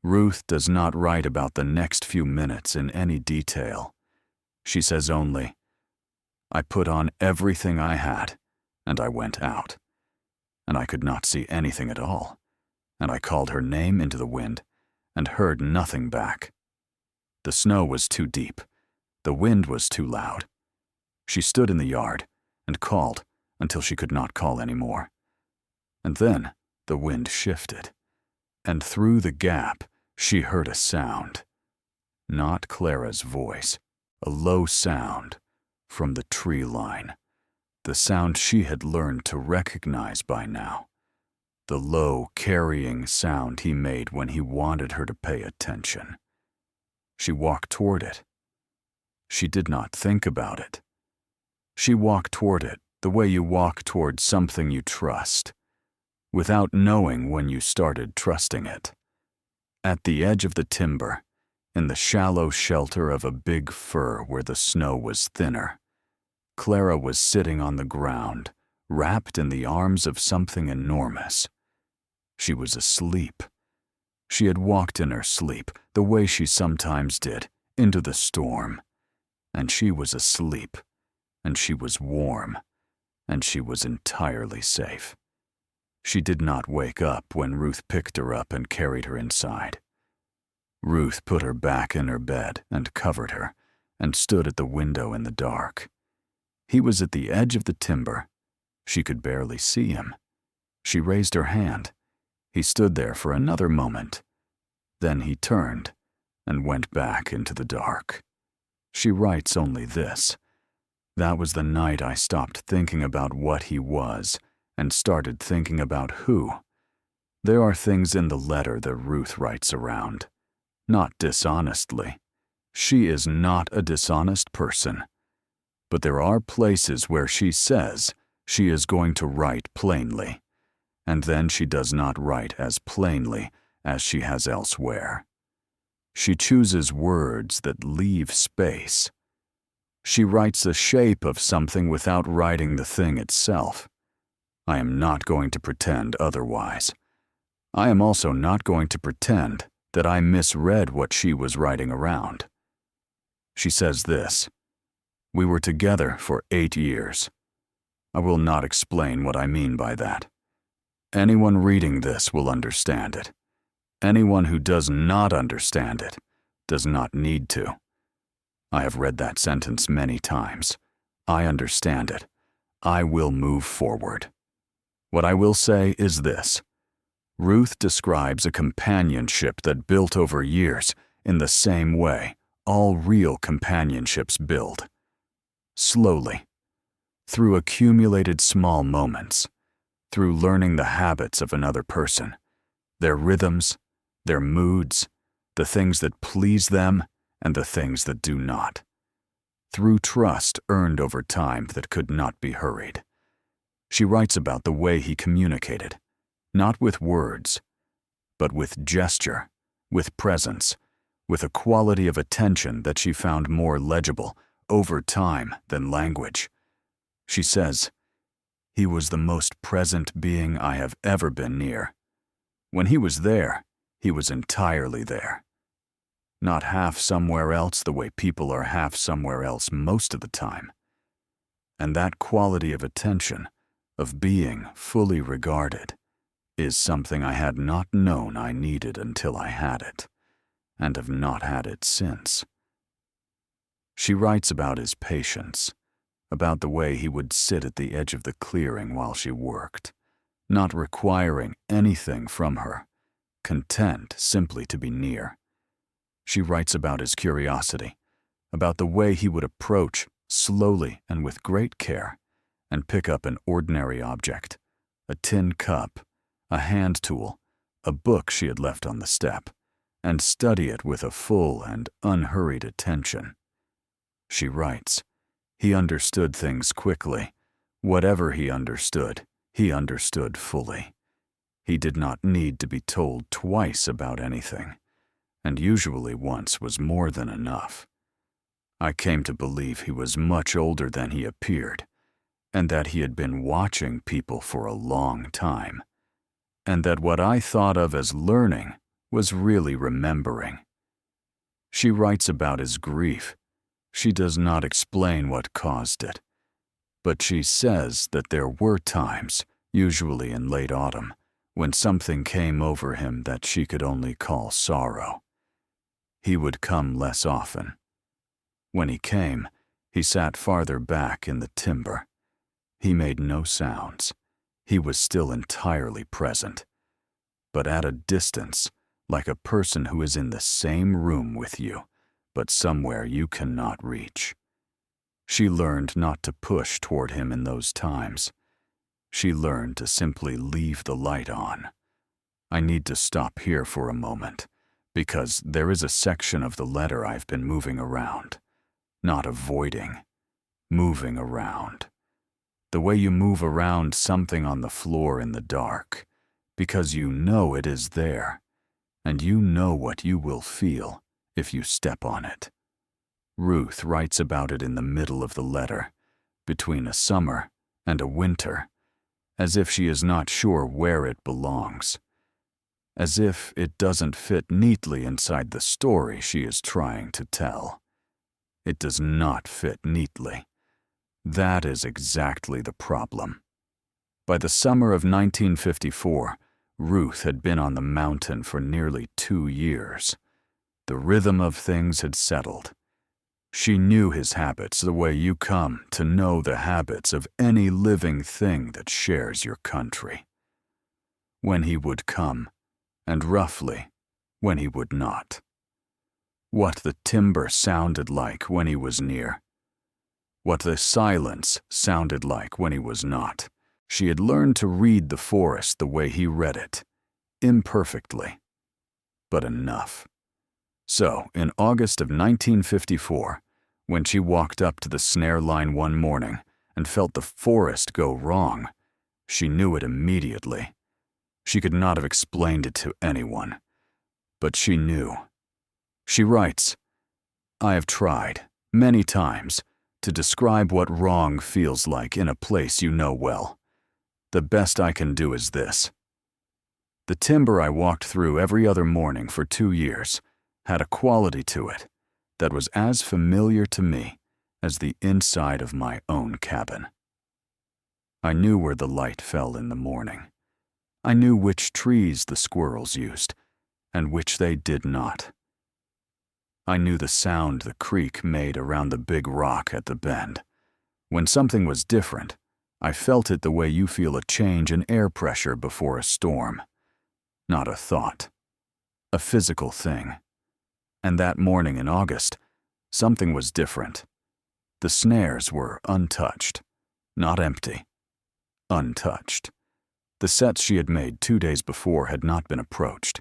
Ruth does not write about the next few minutes in any detail. She says only, "I put on everything I had, and I went out. And I could not see anything at all, and I called her name into the wind and heard nothing back. The snow was too deep. The wind was too loud. She stood in the yard and called until she could not call any more. And then the wind shifted, and through the gap she heard a sound. Not Clara's voice, a low sound from the tree line, the sound she had learned to recognize by now, the low, carrying sound he made when he wanted her to pay attention. She walked toward it. She did not think about it. She walked toward it the way you walk toward something you trust, without knowing when you started trusting it. At the edge of the timber, in the shallow shelter of a big fir where the snow was thinner, Clara was sitting on the ground, wrapped in the arms of something enormous. She was asleep. She had walked in her sleep, the way she sometimes did, into the storm. And she was asleep, and she was warm, and she was entirely safe. She did not wake up when Ruth picked her up and carried her inside. Ruth put her back in her bed and covered her, and stood at the window in the dark. He was at the edge of the timber. She could barely see him. She raised her hand. He stood there for another moment. Then he turned and went back into the dark. She writes only this: "That was the night I stopped thinking about what he was and started thinking about who." There are things in the letter that Ruth writes around. Not dishonestly. She is not a dishonest person. But there are places where she says she is going to write plainly, and then she does not write as plainly as she has elsewhere. She chooses words that leave space. She writes the shape of something without writing the thing itself. I am not going to pretend otherwise. I am also not going to pretend that I misread what she was writing around. She says this: "We were together for 8 years. I will not explain what I mean by that. Anyone reading this will understand it. Anyone who does not understand it does not need to. I have read that sentence many times. I understand it. I will move forward. What I will say is this. Ruth describes a companionship that built over years in the same way all real companionships build. Slowly, through accumulated small moments, through learning the habits of another person, their rhythms, their moods, the things that please them and the things that do not. Through trust earned over time that could not be hurried. She writes about the way he communicated, not with words, but with gesture, with presence, with a quality of attention that she found more legible over time than language. She says, "He was the most present being I have ever been near. When he was there, he was entirely there. Not half somewhere else the way people are half somewhere else most of the time." And that quality of attention, of being fully regarded, is something I had not known I needed until I had it, and have not had it since. She writes about his patience, about the way he would sit at the edge of the clearing while she worked, not requiring anything from her, content simply to be near. She writes about his curiosity, about the way he would approach slowly and with great care and pick up an ordinary object, a tin cup, a hand tool, a book she had left on the step, and study it with a full and unhurried attention. She writes, he understood things quickly. Whatever he understood fully. He did not need to be told twice about anything, and usually once was more than enough. I came to believe he was much older than he appeared, and that he had been watching people for a long time, and that what I thought of as learning was really remembering. She writes about his grief. She does not explain what caused it, but she says that there were times, usually in late autumn, when something came over him that she could only call sorrow. He would come less often. When he came, he sat farther back in the timber. He made no sounds. He was still entirely present, but at a distance, like a person who is in the same room with you, but somewhere you cannot reach. She learned not to push toward him in those times. She learned to simply leave the light on. I need to stop here for a moment, because there is a section of the letter I've been moving around. Not avoiding, moving around. The way you move around something on the floor in the dark, because you know it is there, and you know what you will feel if you step on it. Ruth writes about it in the middle of the letter, between a summer and a winter, as if she is not sure where it belongs, as if it doesn't fit neatly inside the story she is trying to tell. It does not fit neatly. That is exactly the problem. By the summer of 1954, Ruth had been on the mountain for nearly 2 years. The rhythm of things had settled. She knew his habits the way you come to know the habits of any living thing that shares your country. When he would come, and roughly, when he would not. What the timber sounded like when he was near. What the silence sounded like when he was not. She had learned to read the forest the way he read it, imperfectly, but enough. So, in August of 1954, when she walked up to the snare line one morning and felt the forest go wrong, she knew it immediately. She could not have explained it to anyone, but she knew. She writes, I have tried, many times, to describe what wrong feels like in a place you know well. The best I can do is this. The timber I walked through every other morning for 2 years had a quality to it that was as familiar to me as the inside of my own cabin. I knew where the light fell in the morning. I knew which trees the squirrels used and which they did not. I knew the sound the creek made around the big rock at the bend. When something was different, I felt it the way you feel a change in air pressure before a storm. Not a thought. A physical thing. And that morning in August, something was different. The snares were untouched. Not empty. Untouched. The sets she had made 2 days before had not been approached.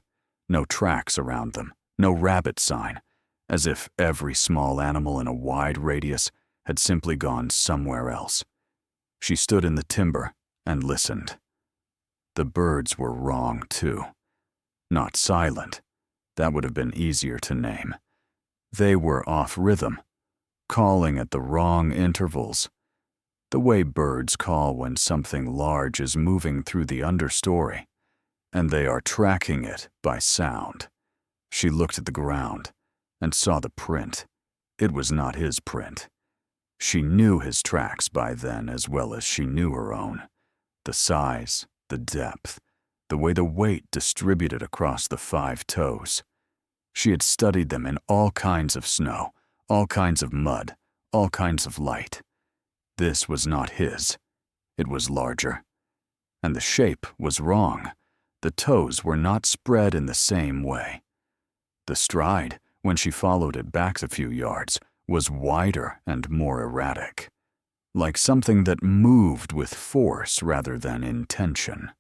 No tracks around them. No rabbit sign. As if every small animal in a wide radius had simply gone somewhere else. She stood in the timber and listened. The birds were wrong, too. Not silent. That would have been easier to name. They were off rhythm, calling at the wrong intervals. The way birds call when something large is moving through the understory, and they are tracking it by sound. She looked at the ground and saw the print. It was not his print. She knew his tracks by then as well as she knew her own. The size, the depth, the way the weight distributed across the 5 toes. She had studied them in all kinds of snow, all kinds of mud, all kinds of light. This was not his. It was larger. And the shape was wrong. The toes were not spread in the same way. The stride, when she followed it back a few yards, was wider and more erratic, like something that moved with force rather than intention.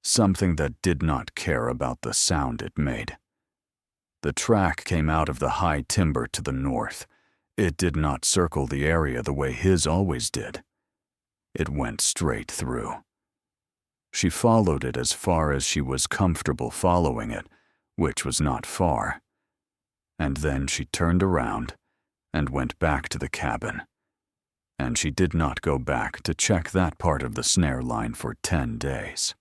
Something that did not care about the sound it made. The track came out of the high timber to the north. It did not circle the area the way his always did. It went straight through. She followed it as far as she was comfortable following it, which was not far. And then she turned around and went back to the cabin. And she did not go back to check that part of the snare line for 10 days.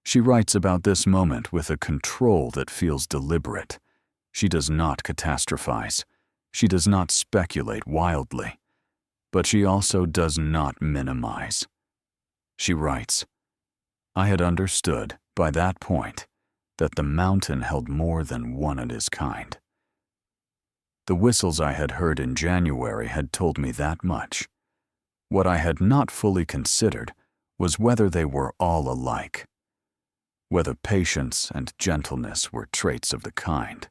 She writes about this moment with a control that feels deliberate. She does not catastrophize. She does not speculate wildly. But she also does not minimize. She writes, "I had understood, by that point, that the mountain held more than one of his kind. The whistles I had heard in January had told me that much. What I had not fully considered was whether they were all alike, whether patience and gentleness were traits of the kind,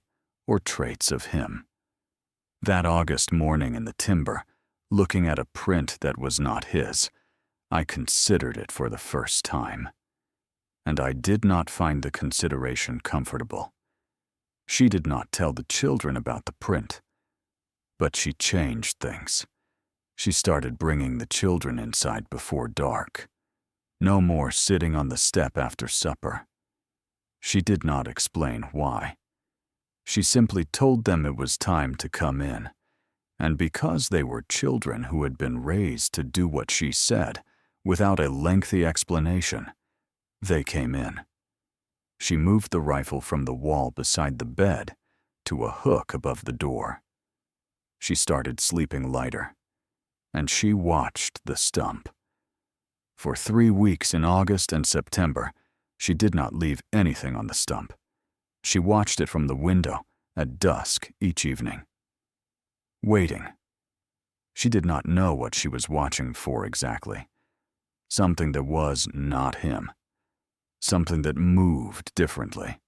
or traits of him. That August morning in the timber, looking at a print that was not his, I considered it for the first time. And I did not find the consideration comfortable. She did not tell the children about the print. But she changed things. She started bringing the children inside before dark. No more sitting on the step after supper. She did not explain why. She simply told them it was time to come in. And because they were children who had been raised to do what she said, without a lengthy explanation, they came in. She moved the rifle from the wall beside the bed to a hook above the door. She started sleeping lighter, and she watched the stump. For 3 weeks in August and September, she did not leave anything on the stump. She watched it from the window at dusk each evening. Waiting. She did not know what she was watching for exactly. Something that was not him. Something that moved differently.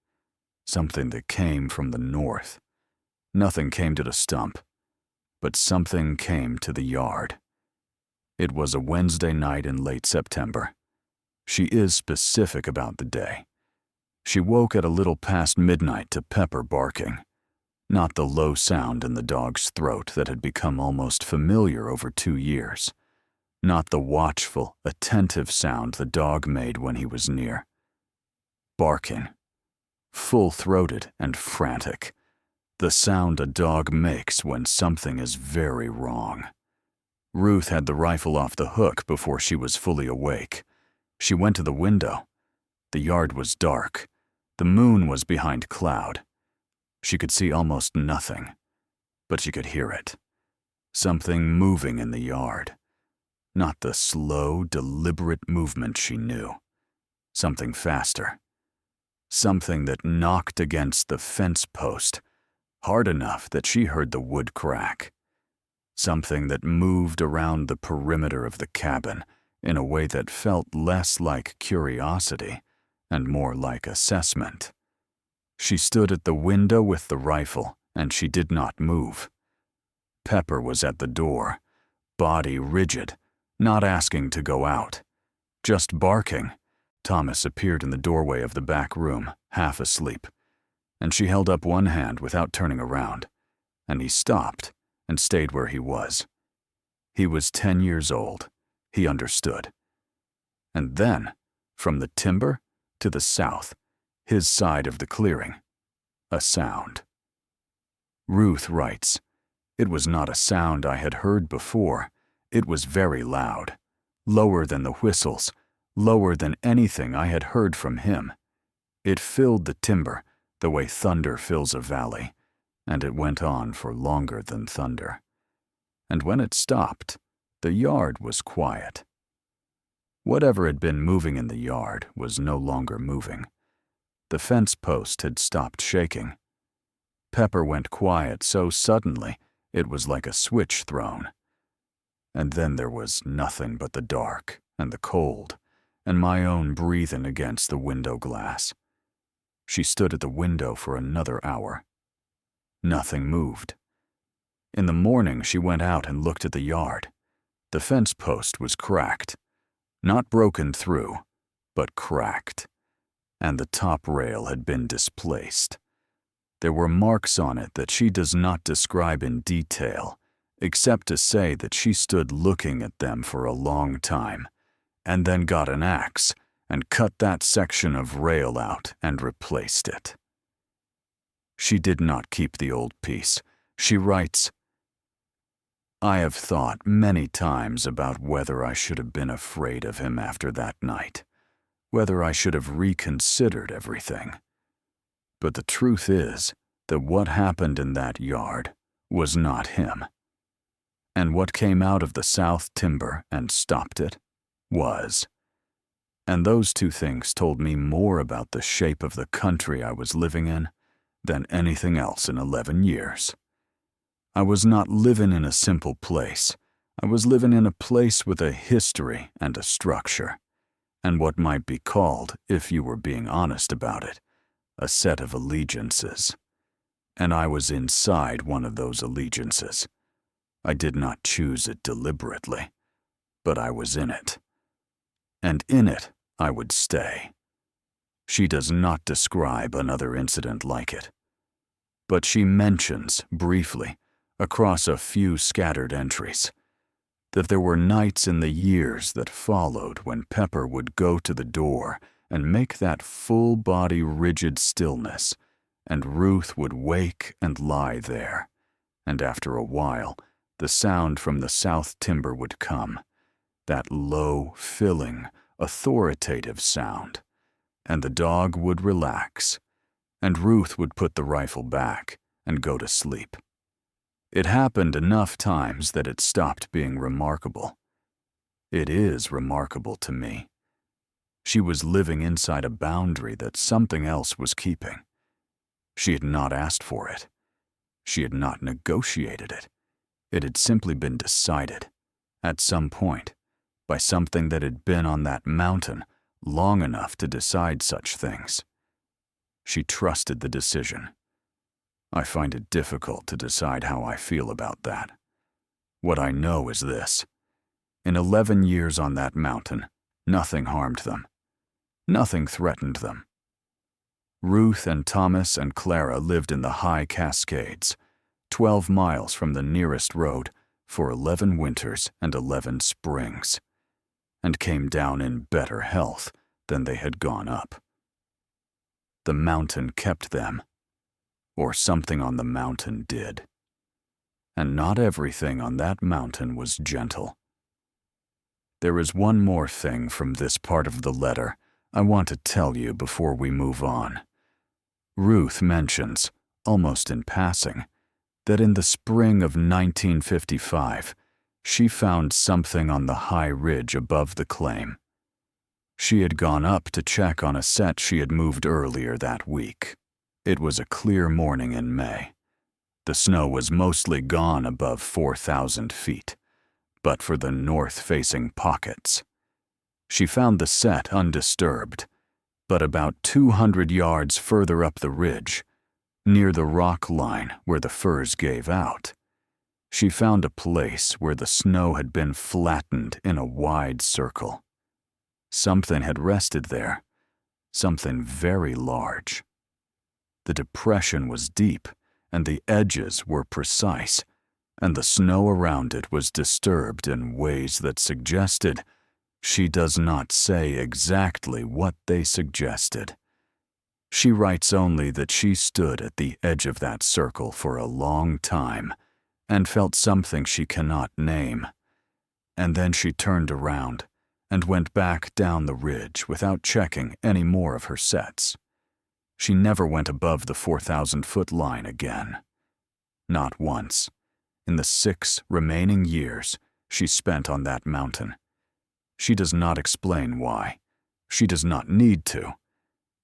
Something that came from the north. Nothing came to the stump, but something came to the yard. It was a Wednesday night in late September. She is specific about the day. She woke at a little past midnight to Pepper barking. Not the low sound in the dog's throat that had become almost familiar over 2 years. Not the watchful, attentive sound the dog made when he was near. Barking. Full-throated and frantic. The sound a dog makes when something is very wrong. Ruth had the rifle off the hook before she was fully awake. She went to the window. The yard was dark. The moon was behind cloud. She could see almost nothing, but she could hear it. Something moving in the yard. Not the slow, deliberate movement she knew. Something faster. Something that knocked against the fence post, hard enough that she heard the wood crack. Something that moved around the perimeter of the cabin in a way that felt less like curiosity and more like assessment. She stood at the window with the rifle, and she did not move. Pepper was at the door, body rigid, not asking to go out, just barking. Thomas appeared in the doorway of the back room, half asleep, and she held up one hand without turning around, and he stopped and stayed where he was. He was 10 years old. He understood. And then, from the timber to the south, his side of the clearing, a sound. Ruth writes, "It was not a sound I had heard before. It was very loud, lower than the whistles, lower than anything I had heard from him. It filled the timber the way thunder fills a valley, and it went on for longer than thunder. And when it stopped, the yard was quiet. Whatever had been moving in the yard was no longer moving. The fence post had stopped shaking. Pepper went quiet so suddenly it was like a switch thrown. And then there was nothing but the dark and the cold and my own breathing against the window glass. She stood at the window for another hour. Nothing moved. In the morning, she went out and looked at the yard. The fence post was cracked. Not broken through, but cracked. And the top rail had been displaced. There were marks on it that she does not describe in detail, except to say that she stood looking at them for a long time, and then got an axe and cut that section of rail out and replaced it. She did not keep the old piece. She writes, "I have thought many times about whether I should have been afraid of him after that night, whether I should have reconsidered everything. But the truth is that what happened in that yard was not him. And what came out of the south timber and stopped it was. And those two things told me more about the shape of the country I was living in than anything else in 11 years. I was not living in a simple place. I was living in a place with a history and a structure, and what might be called, if you were being honest about it, a set of allegiances. And I was inside one of those allegiances. I did not choose it deliberately, but I was in it. And in it, I would stay." She does not describe another incident like it, but she mentions, briefly, across a few scattered entries, that there were nights in the years that followed when Pepper would go to the door and make that full-body rigid stillness, and Ruth would wake and lie there, and after a while, the sound from the south timber would come, that low, filling, authoritative sound, and the dog would relax, and Ruth would put the rifle back and go to sleep. It happened enough times that it stopped being remarkable. It is remarkable to me. She was living inside a boundary that something else was keeping. She had not asked for it. She had not negotiated it. It had simply been decided, at some point, by something that had been on that mountain long enough to decide such things. She trusted the decision. I find it difficult to decide how I feel about that. What I know is this. In 11 years on that mountain, nothing harmed them. Nothing threatened them. Ruth and Thomas and Clara lived in the high Cascades, 12 miles from the nearest road, for 11 winters and 11 springs, and came down in better health than they had gone up. The mountain kept them, or something on the mountain did. And not everything on that mountain was gentle. There is one more thing from this part of the letter I want to tell you before we move on. Ruth mentions, almost in passing, that in the spring of 1955, she found something on the high ridge above the claim. She had gone up to check on a set she had moved earlier that week. It was a clear morning in May. The snow was mostly gone above 4,000 feet, but for the north-facing pockets. She found the set undisturbed, but about 200 yards further up the ridge, near the rock line where the firs gave out, she found a place where the snow had been flattened in a wide circle. Something had rested there, something very large. The depression was deep, and the edges were precise, and the snow around it was disturbed in ways that suggested, she does not say exactly what they suggested. She writes only that she stood at the edge of that circle for a long time and felt something she cannot name. And then she turned around and went back down the ridge without checking any more of her sets. She never went above the 4,000-foot line again. Not once, in the 6 remaining years she spent on that mountain. She does not explain why. She does not need to.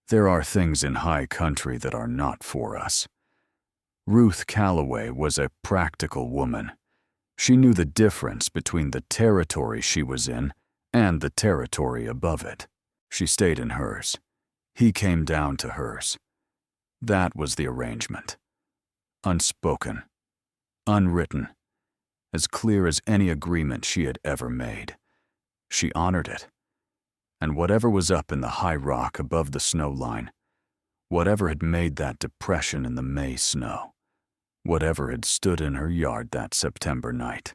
There are things in high country that are not for us. Ruth Calloway was a practical woman. She knew the difference between the territory she was in and the territory above it. She stayed in hers. He came down to hers. That was the arrangement. Unspoken, unwritten, as clear as any agreement she had ever made. She honored it. And whatever was up in the high rock above the snow line, whatever had made that depression in the May snow, whatever had stood in her yard that September night,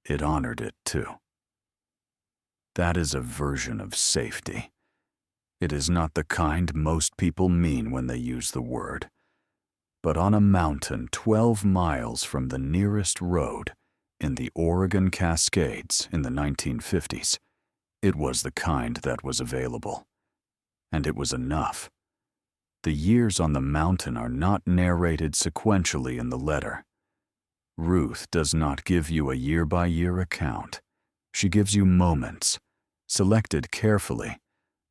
it honored it too. That is a version of safety. It is not the kind most people mean when they use the word. But on a mountain 12 miles from the nearest road in the Oregon Cascades in the 1950s, it was the kind that was available. And it was enough. The years on the mountain are not narrated sequentially in the letter. Ruth does not give you a year-by-year account. She gives you moments, selected carefully,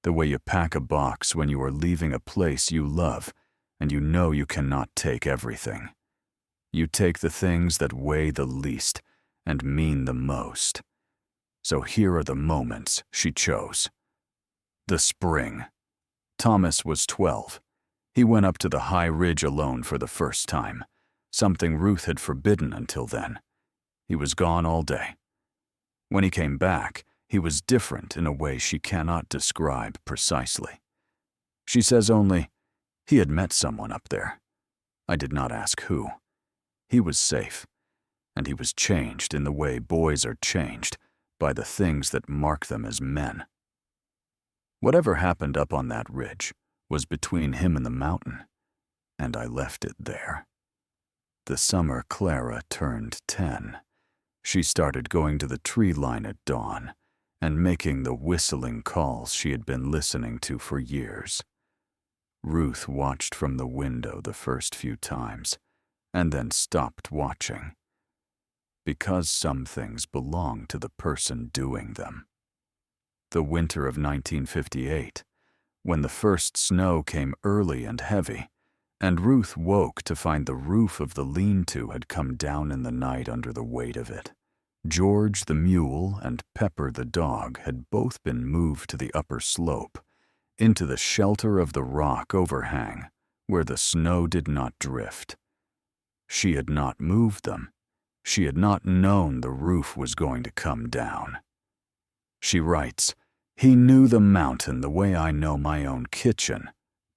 the way you pack a box when you are leaving a place you love and you know you cannot take everything. You take the things that weigh the least and mean the most. So here are the moments she chose. The spring. Thomas was 12. He went up to the high ridge alone for the first time, something Ruth had forbidden until then. He was gone all day. When he came back, he was different in a way she cannot describe precisely. She says only, he had met someone up there. I did not ask who. He was safe, and he was changed in the way boys are changed by the things that mark them as men. Whatever happened up on that ridge was between him and the mountain, and I left it there. The summer Clara turned 10. She started going to the tree line at dawn and making the whistling calls she had been listening to for years. Ruth watched from the window the first few times, and then stopped watching, because some things belong to the person doing them. The winter of 1958, when the first snow came early and heavy, and Ruth woke to find the roof of the lean-to had come down in the night under the weight of it. George the mule and Pepper the dog had both been moved to the upper slope, into the shelter of the rock overhang, where the snow did not drift. She had not moved them. She had not known the roof was going to come down. She writes, "He knew the mountain the way I know my own kitchen.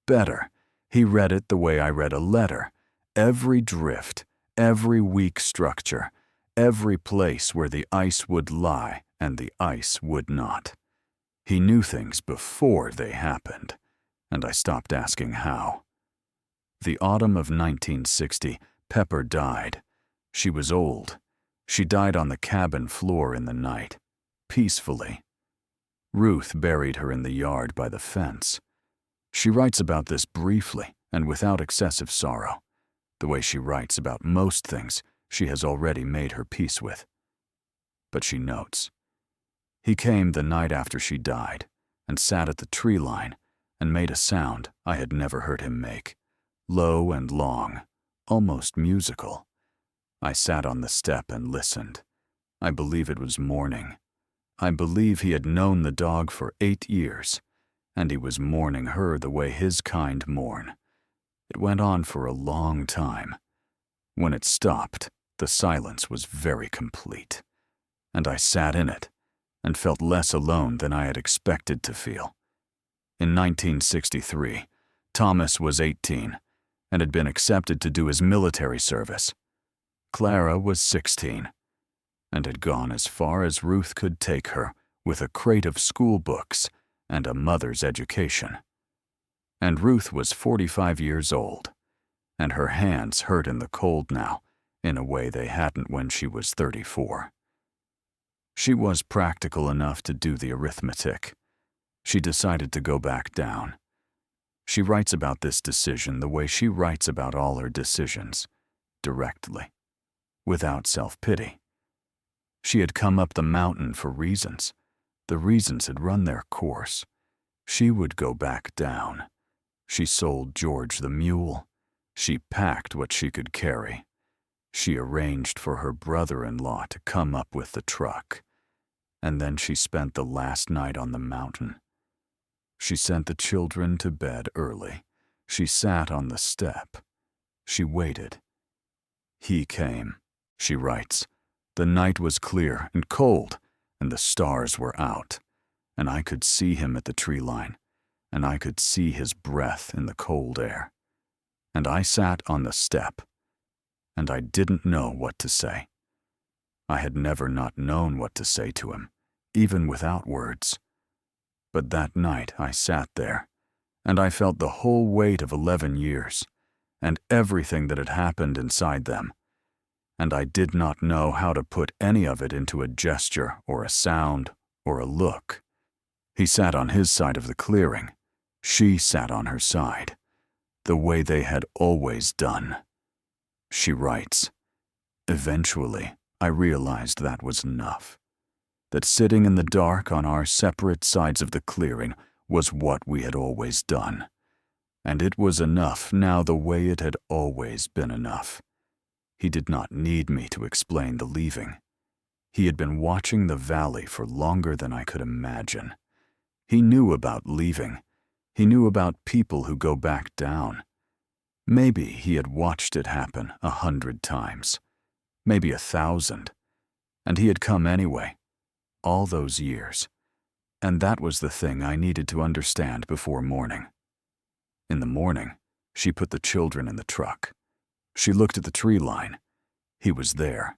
Better, he read it the way I read a letter. Every drift, every weak structure, every place where the ice would lie and the ice would not. He knew things before they happened, and I stopped asking how." The autumn of 1960, Pepper died. She was old. She died on the cabin floor in the night, peacefully. Ruth buried her in the yard by the fence. She writes about this briefly and without excessive sorrow, the way she writes about most things she has already made her peace with. But she notes, "He came the night after she died and sat at the tree line and made a sound I had never heard him make, low and long, almost musical. I sat on the step and listened. I believe it was morning. I believe he had known the dog for 8 years, and he was mourning her the way his kind mourn. It went on for a long time. When it stopped, the silence was very complete, and I sat in it and felt less alone than I had expected to feel. In 1963, Thomas was 18 and had been accepted to do his military service. Clara was 16 and had gone as far as Ruth could take her with a crate of school books and a mother's education. And Ruth was 45 years old, and her hands hurt in the cold now in a way they hadn't when she was 34. She was practical enough to do the arithmetic. She decided to go back down. She writes about this decision the way she writes about all her decisions, directly, without self-pity. She had come up the mountain for reasons. The reasons had run their course. She would go back down. She sold George the mule. She packed what she could carry. She arranged for her brother-in-law to come up with the truck. And then she spent the last night on the mountain. She sent the children to bed early. She sat on the step. She waited. He came, she writes. The night was clear and cold, and the stars were out, and I could see him at the tree line, and I could see his breath in the cold air. And I sat on the step, and I didn't know what to say. I had never not known what to say to him, even without words. But that night I sat there, and I felt the whole weight of 11 years, and everything that had happened inside them, and I did not know how to put any of it into a gesture or a sound or a look. He sat on his side of the clearing. She sat on her side, the way they had always done. She writes, eventually, I realized that was enough. That sitting in the dark on our separate sides of the clearing was what we had always done. And it was enough now the way it had always been enough. He did not need me to explain the leaving. He had been watching the valley for longer than I could imagine. He knew about leaving. He knew about people who go back down. Maybe he had watched it happen 100 times, maybe 1,000, and he had come anyway, all those years. And that was the thing I needed to understand before morning. In the morning, she put the children in the truck. She looked at the tree line. He was there,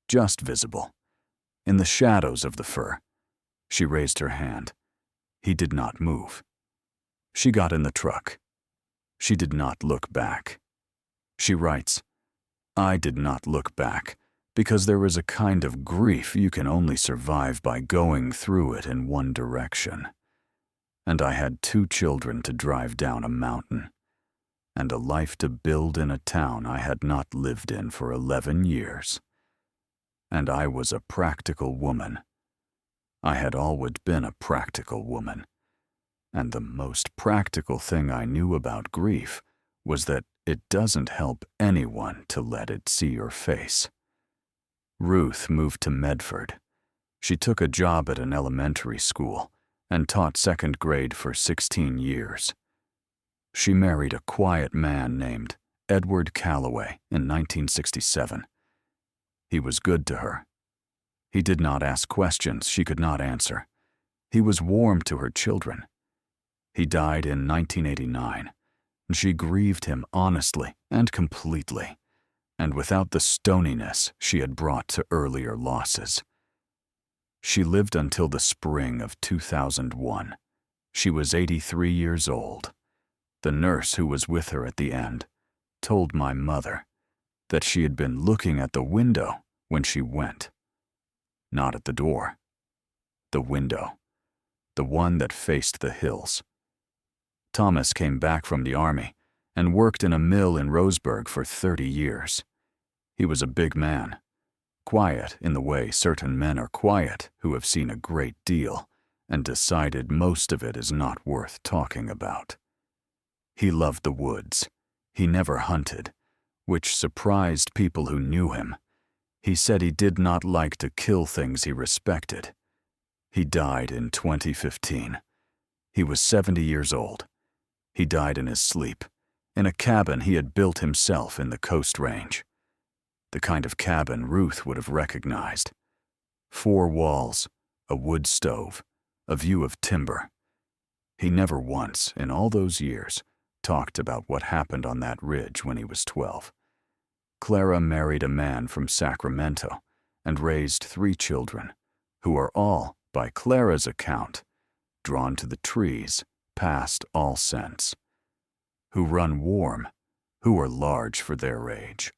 just visible, in the shadows of the fir. She raised her hand. He did not move. She got in the truck. She did not look back. She writes, I did not look back, because there is a kind of grief you can only survive by going through it in one direction. And I had 2 children to drive down a mountain, and a life to build in a town I had not lived in for 11 years. And I was a practical woman. I had always been a practical woman. And the most practical thing I knew about grief was that it doesn't help anyone to let it see your face. Ruth moved to Medford. She took a job at an elementary school and taught 2nd grade for 16 years. She married a quiet man named Edward Calloway in 1967. He was good to her. He did not ask questions she could not answer. He was warm to her children. He died in 1989, and she grieved him honestly and completely, and without the stoniness she had brought to earlier losses. She lived until the spring of 2001. She was 83 years old. The nurse who was with her at the end told my mother that she had been looking at the window when she went. Not at the door. The window. The one that faced the hills. Thomas came back from the army and worked in a mill in Roseburg for 30 years. He was a big man, quiet in the way certain men are quiet who have seen a great deal and decided most of it is not worth talking about. He loved the woods. He never hunted. which surprised people who knew him. He said he did not like to kill things he respected. He died in 2015. He was 70 years old. He died in his sleep, in a cabin he had built himself in the Coast Range. The kind of cabin Ruth would have recognized. 4 walls, a wood stove, a view of timber. He never once, in all those years, talked about what happened on that ridge when he was 12. Clara married a man from Sacramento and raised 3 children, who are all, by Clara's account, drawn to the trees past all sense, who run warm, who are large for their age,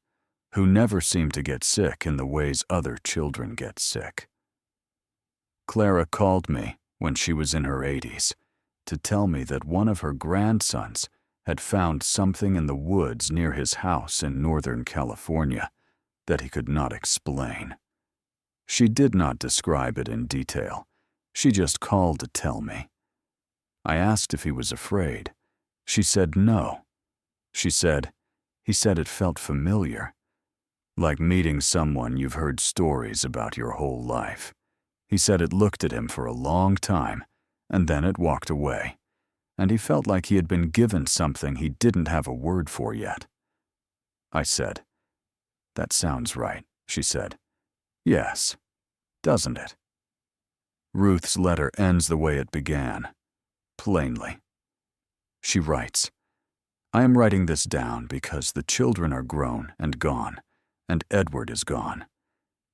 who never seem to get sick in the ways other children get sick. Clara called me when she was in her 80s to tell me that one of her grandsons had found something in the woods near his house in Northern California that he could not explain. She did not describe it in detail. She just called to tell me. I asked if he was afraid. She said no. She said, he said it felt familiar, like meeting someone you've heard stories about your whole life. He said it looked at him for a long time, and then it walked away, and he felt like he had been given something he didn't have a word for yet. I said, "That sounds right," she said. "Yes, doesn't it?" Ruth's letter ends the way it began, plainly. She writes, "I am writing this down because the children are grown and gone, and Edward is gone,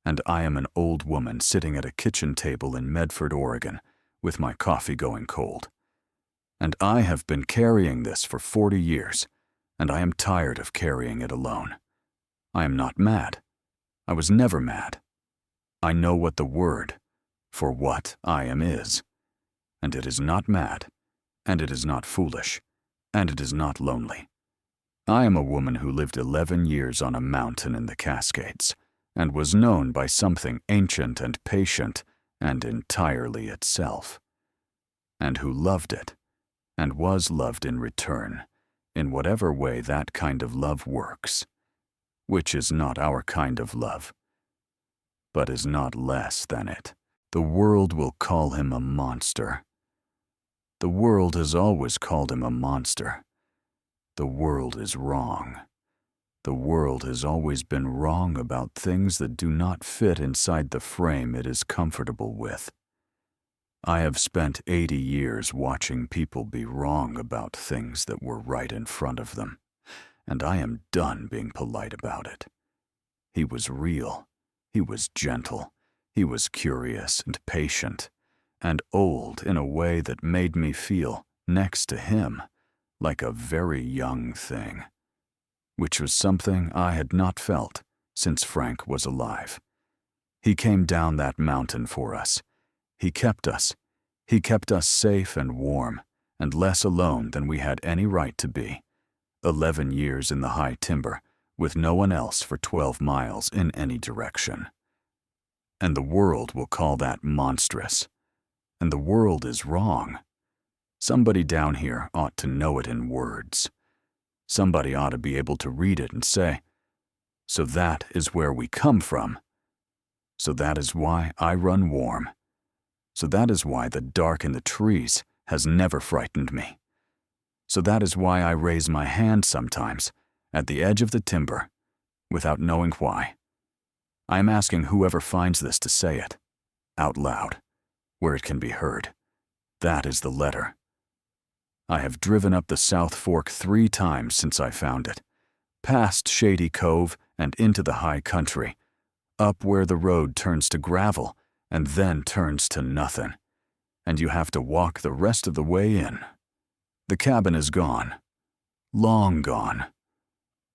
and I am an old woman sitting at a kitchen table in Medford, Oregon, with my coffee going cold. And I have been carrying this for 40 years, and I am tired of carrying it alone. I am not mad. I was never mad. I know what the word for what I am is, and it is not mad, and it is not foolish, and it is not lonely. I am a woman who lived 11 years on a mountain in the Cascades, and was known by something ancient and patient and entirely itself, and who loved it, and was loved in return, in whatever way that kind of love works, which is not our kind of love, but is not less than it. The world will call him a monster. The world has always called him a monster. The world is wrong. The world has always been wrong about things that do not fit inside the frame it is comfortable with. I have spent 80 years watching people be wrong about things that were right in front of them, and I am done being polite about it. He was real. He was gentle. He was curious and patient, and old in a way that made me feel, next to him, like a very young thing, which was something I had not felt since Frank was alive. He came down that mountain for us. He kept us. He kept us safe and warm, and less alone than we had any right to be. 11 years in the high timber, with no one else for 12 miles in any direction. And the world will call that monstrous. And the world is wrong. Somebody down here ought to know it in words. Somebody ought to be able to read it and say, "So that is where we come from. So that is why I run warm. So that is why the dark in the trees has never frightened me. So that is why I raise my hand sometimes, at the edge of the timber, without knowing why. I am asking whoever finds this to say it, out loud, where it can be heard. That is the letter. I have driven up the South Fork 3 times since I found it, past Shady Cove and into the high country, up where the road turns to gravel and then turns to nothing, and you have to walk the rest of the way in. The cabin is gone, long gone,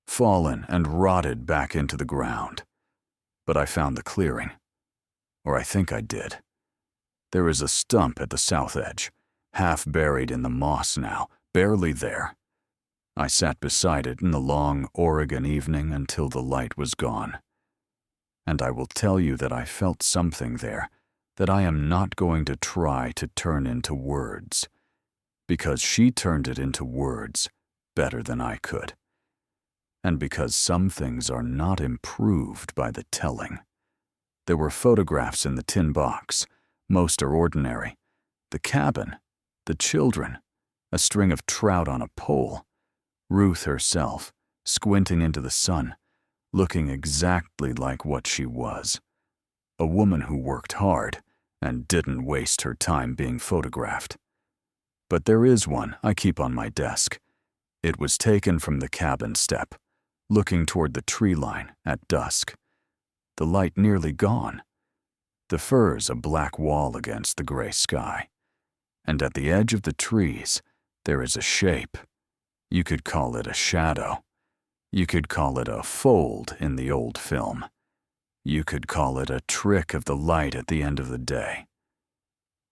fallen and rotted back into the ground. But I found the clearing, or I think I did. There is a stump at the south edge, half buried in the moss now, barely there. I sat beside it in the long Oregon evening until the light was gone. And I will tell you that I felt something there that I am not going to try to turn into words, because she turned it into words better than I could. and because some things are not improved by the telling. There were photographs in the tin box. Most are ordinary. The cabin, the children, a string of trout on a pole, Ruth herself, squinting into the sun, looking exactly like what she was. A woman who worked hard and didn't waste her time being photographed. But there is one I keep on my desk. It was taken from the cabin step, looking toward the tree line at dusk. The light nearly gone. The firs a black wall against the gray sky. And at the edge of the trees, there is a shape. You could call it a shadow. You could call it a fold in the old film. You could call it a trick of the light at the end of the day.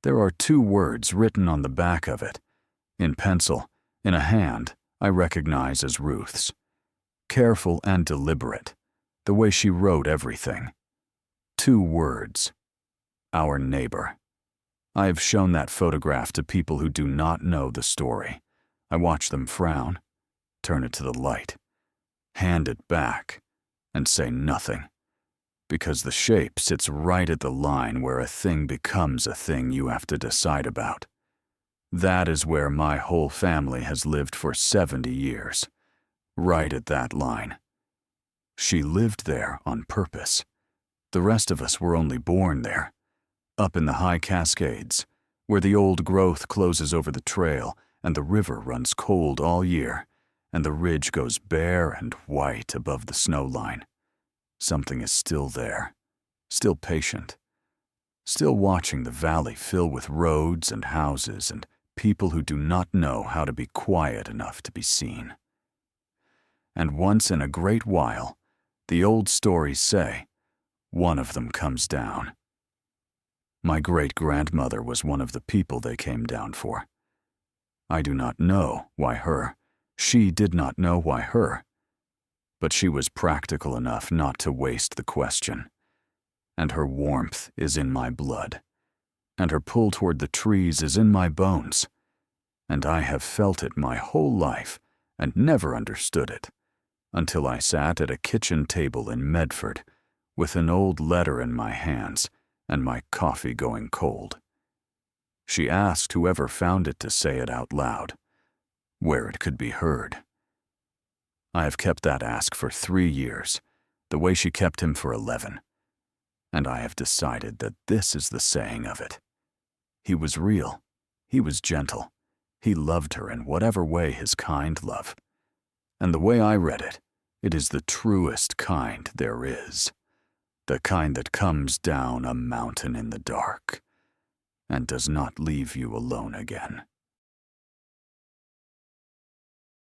There are 2 words written on the back of it, in pencil, in a hand I recognize as Ruth's. Careful and deliberate, the way she wrote everything. 2 words. Our neighbor. I have shown that photograph to people who do not know the story. I watch them frown, turn it to the light, hand it back, and say nothing. Because the shape sits right at the line where a thing becomes a thing you have to decide about. That is where my whole family has lived for 70 years. Right at that line. She lived there on purpose. The rest of us were only born there. Up in the high Cascades, where the old growth closes over the trail and the river runs cold all year, and the ridge goes bare and white above the snow line. Something is still there, still patient, still watching the valley fill with roads and houses and people who do not know how to be quiet enough to be seen. And once in a great while, the old stories say, one of them comes down. My great-grandmother was one of the people they came down for. I do not know why her. She did not know why her. But she was practical enough not to waste the question. And her warmth is in my blood. And her pull toward the trees is in my bones. And I have felt it my whole life and never understood it, until I sat at a kitchen table in Medford with an old letter in my hands and my coffee going cold. She asked whoever found it to say it out loud, where it could be heard. I have kept that ask for 3 years, the way she kept him for 11, and I have decided that this is the saying of it. He was real, he was gentle, he loved her in whatever way his kind love. And the way I read it, it is the truest kind there is, the kind that comes down a mountain in the dark and does not leave you alone again.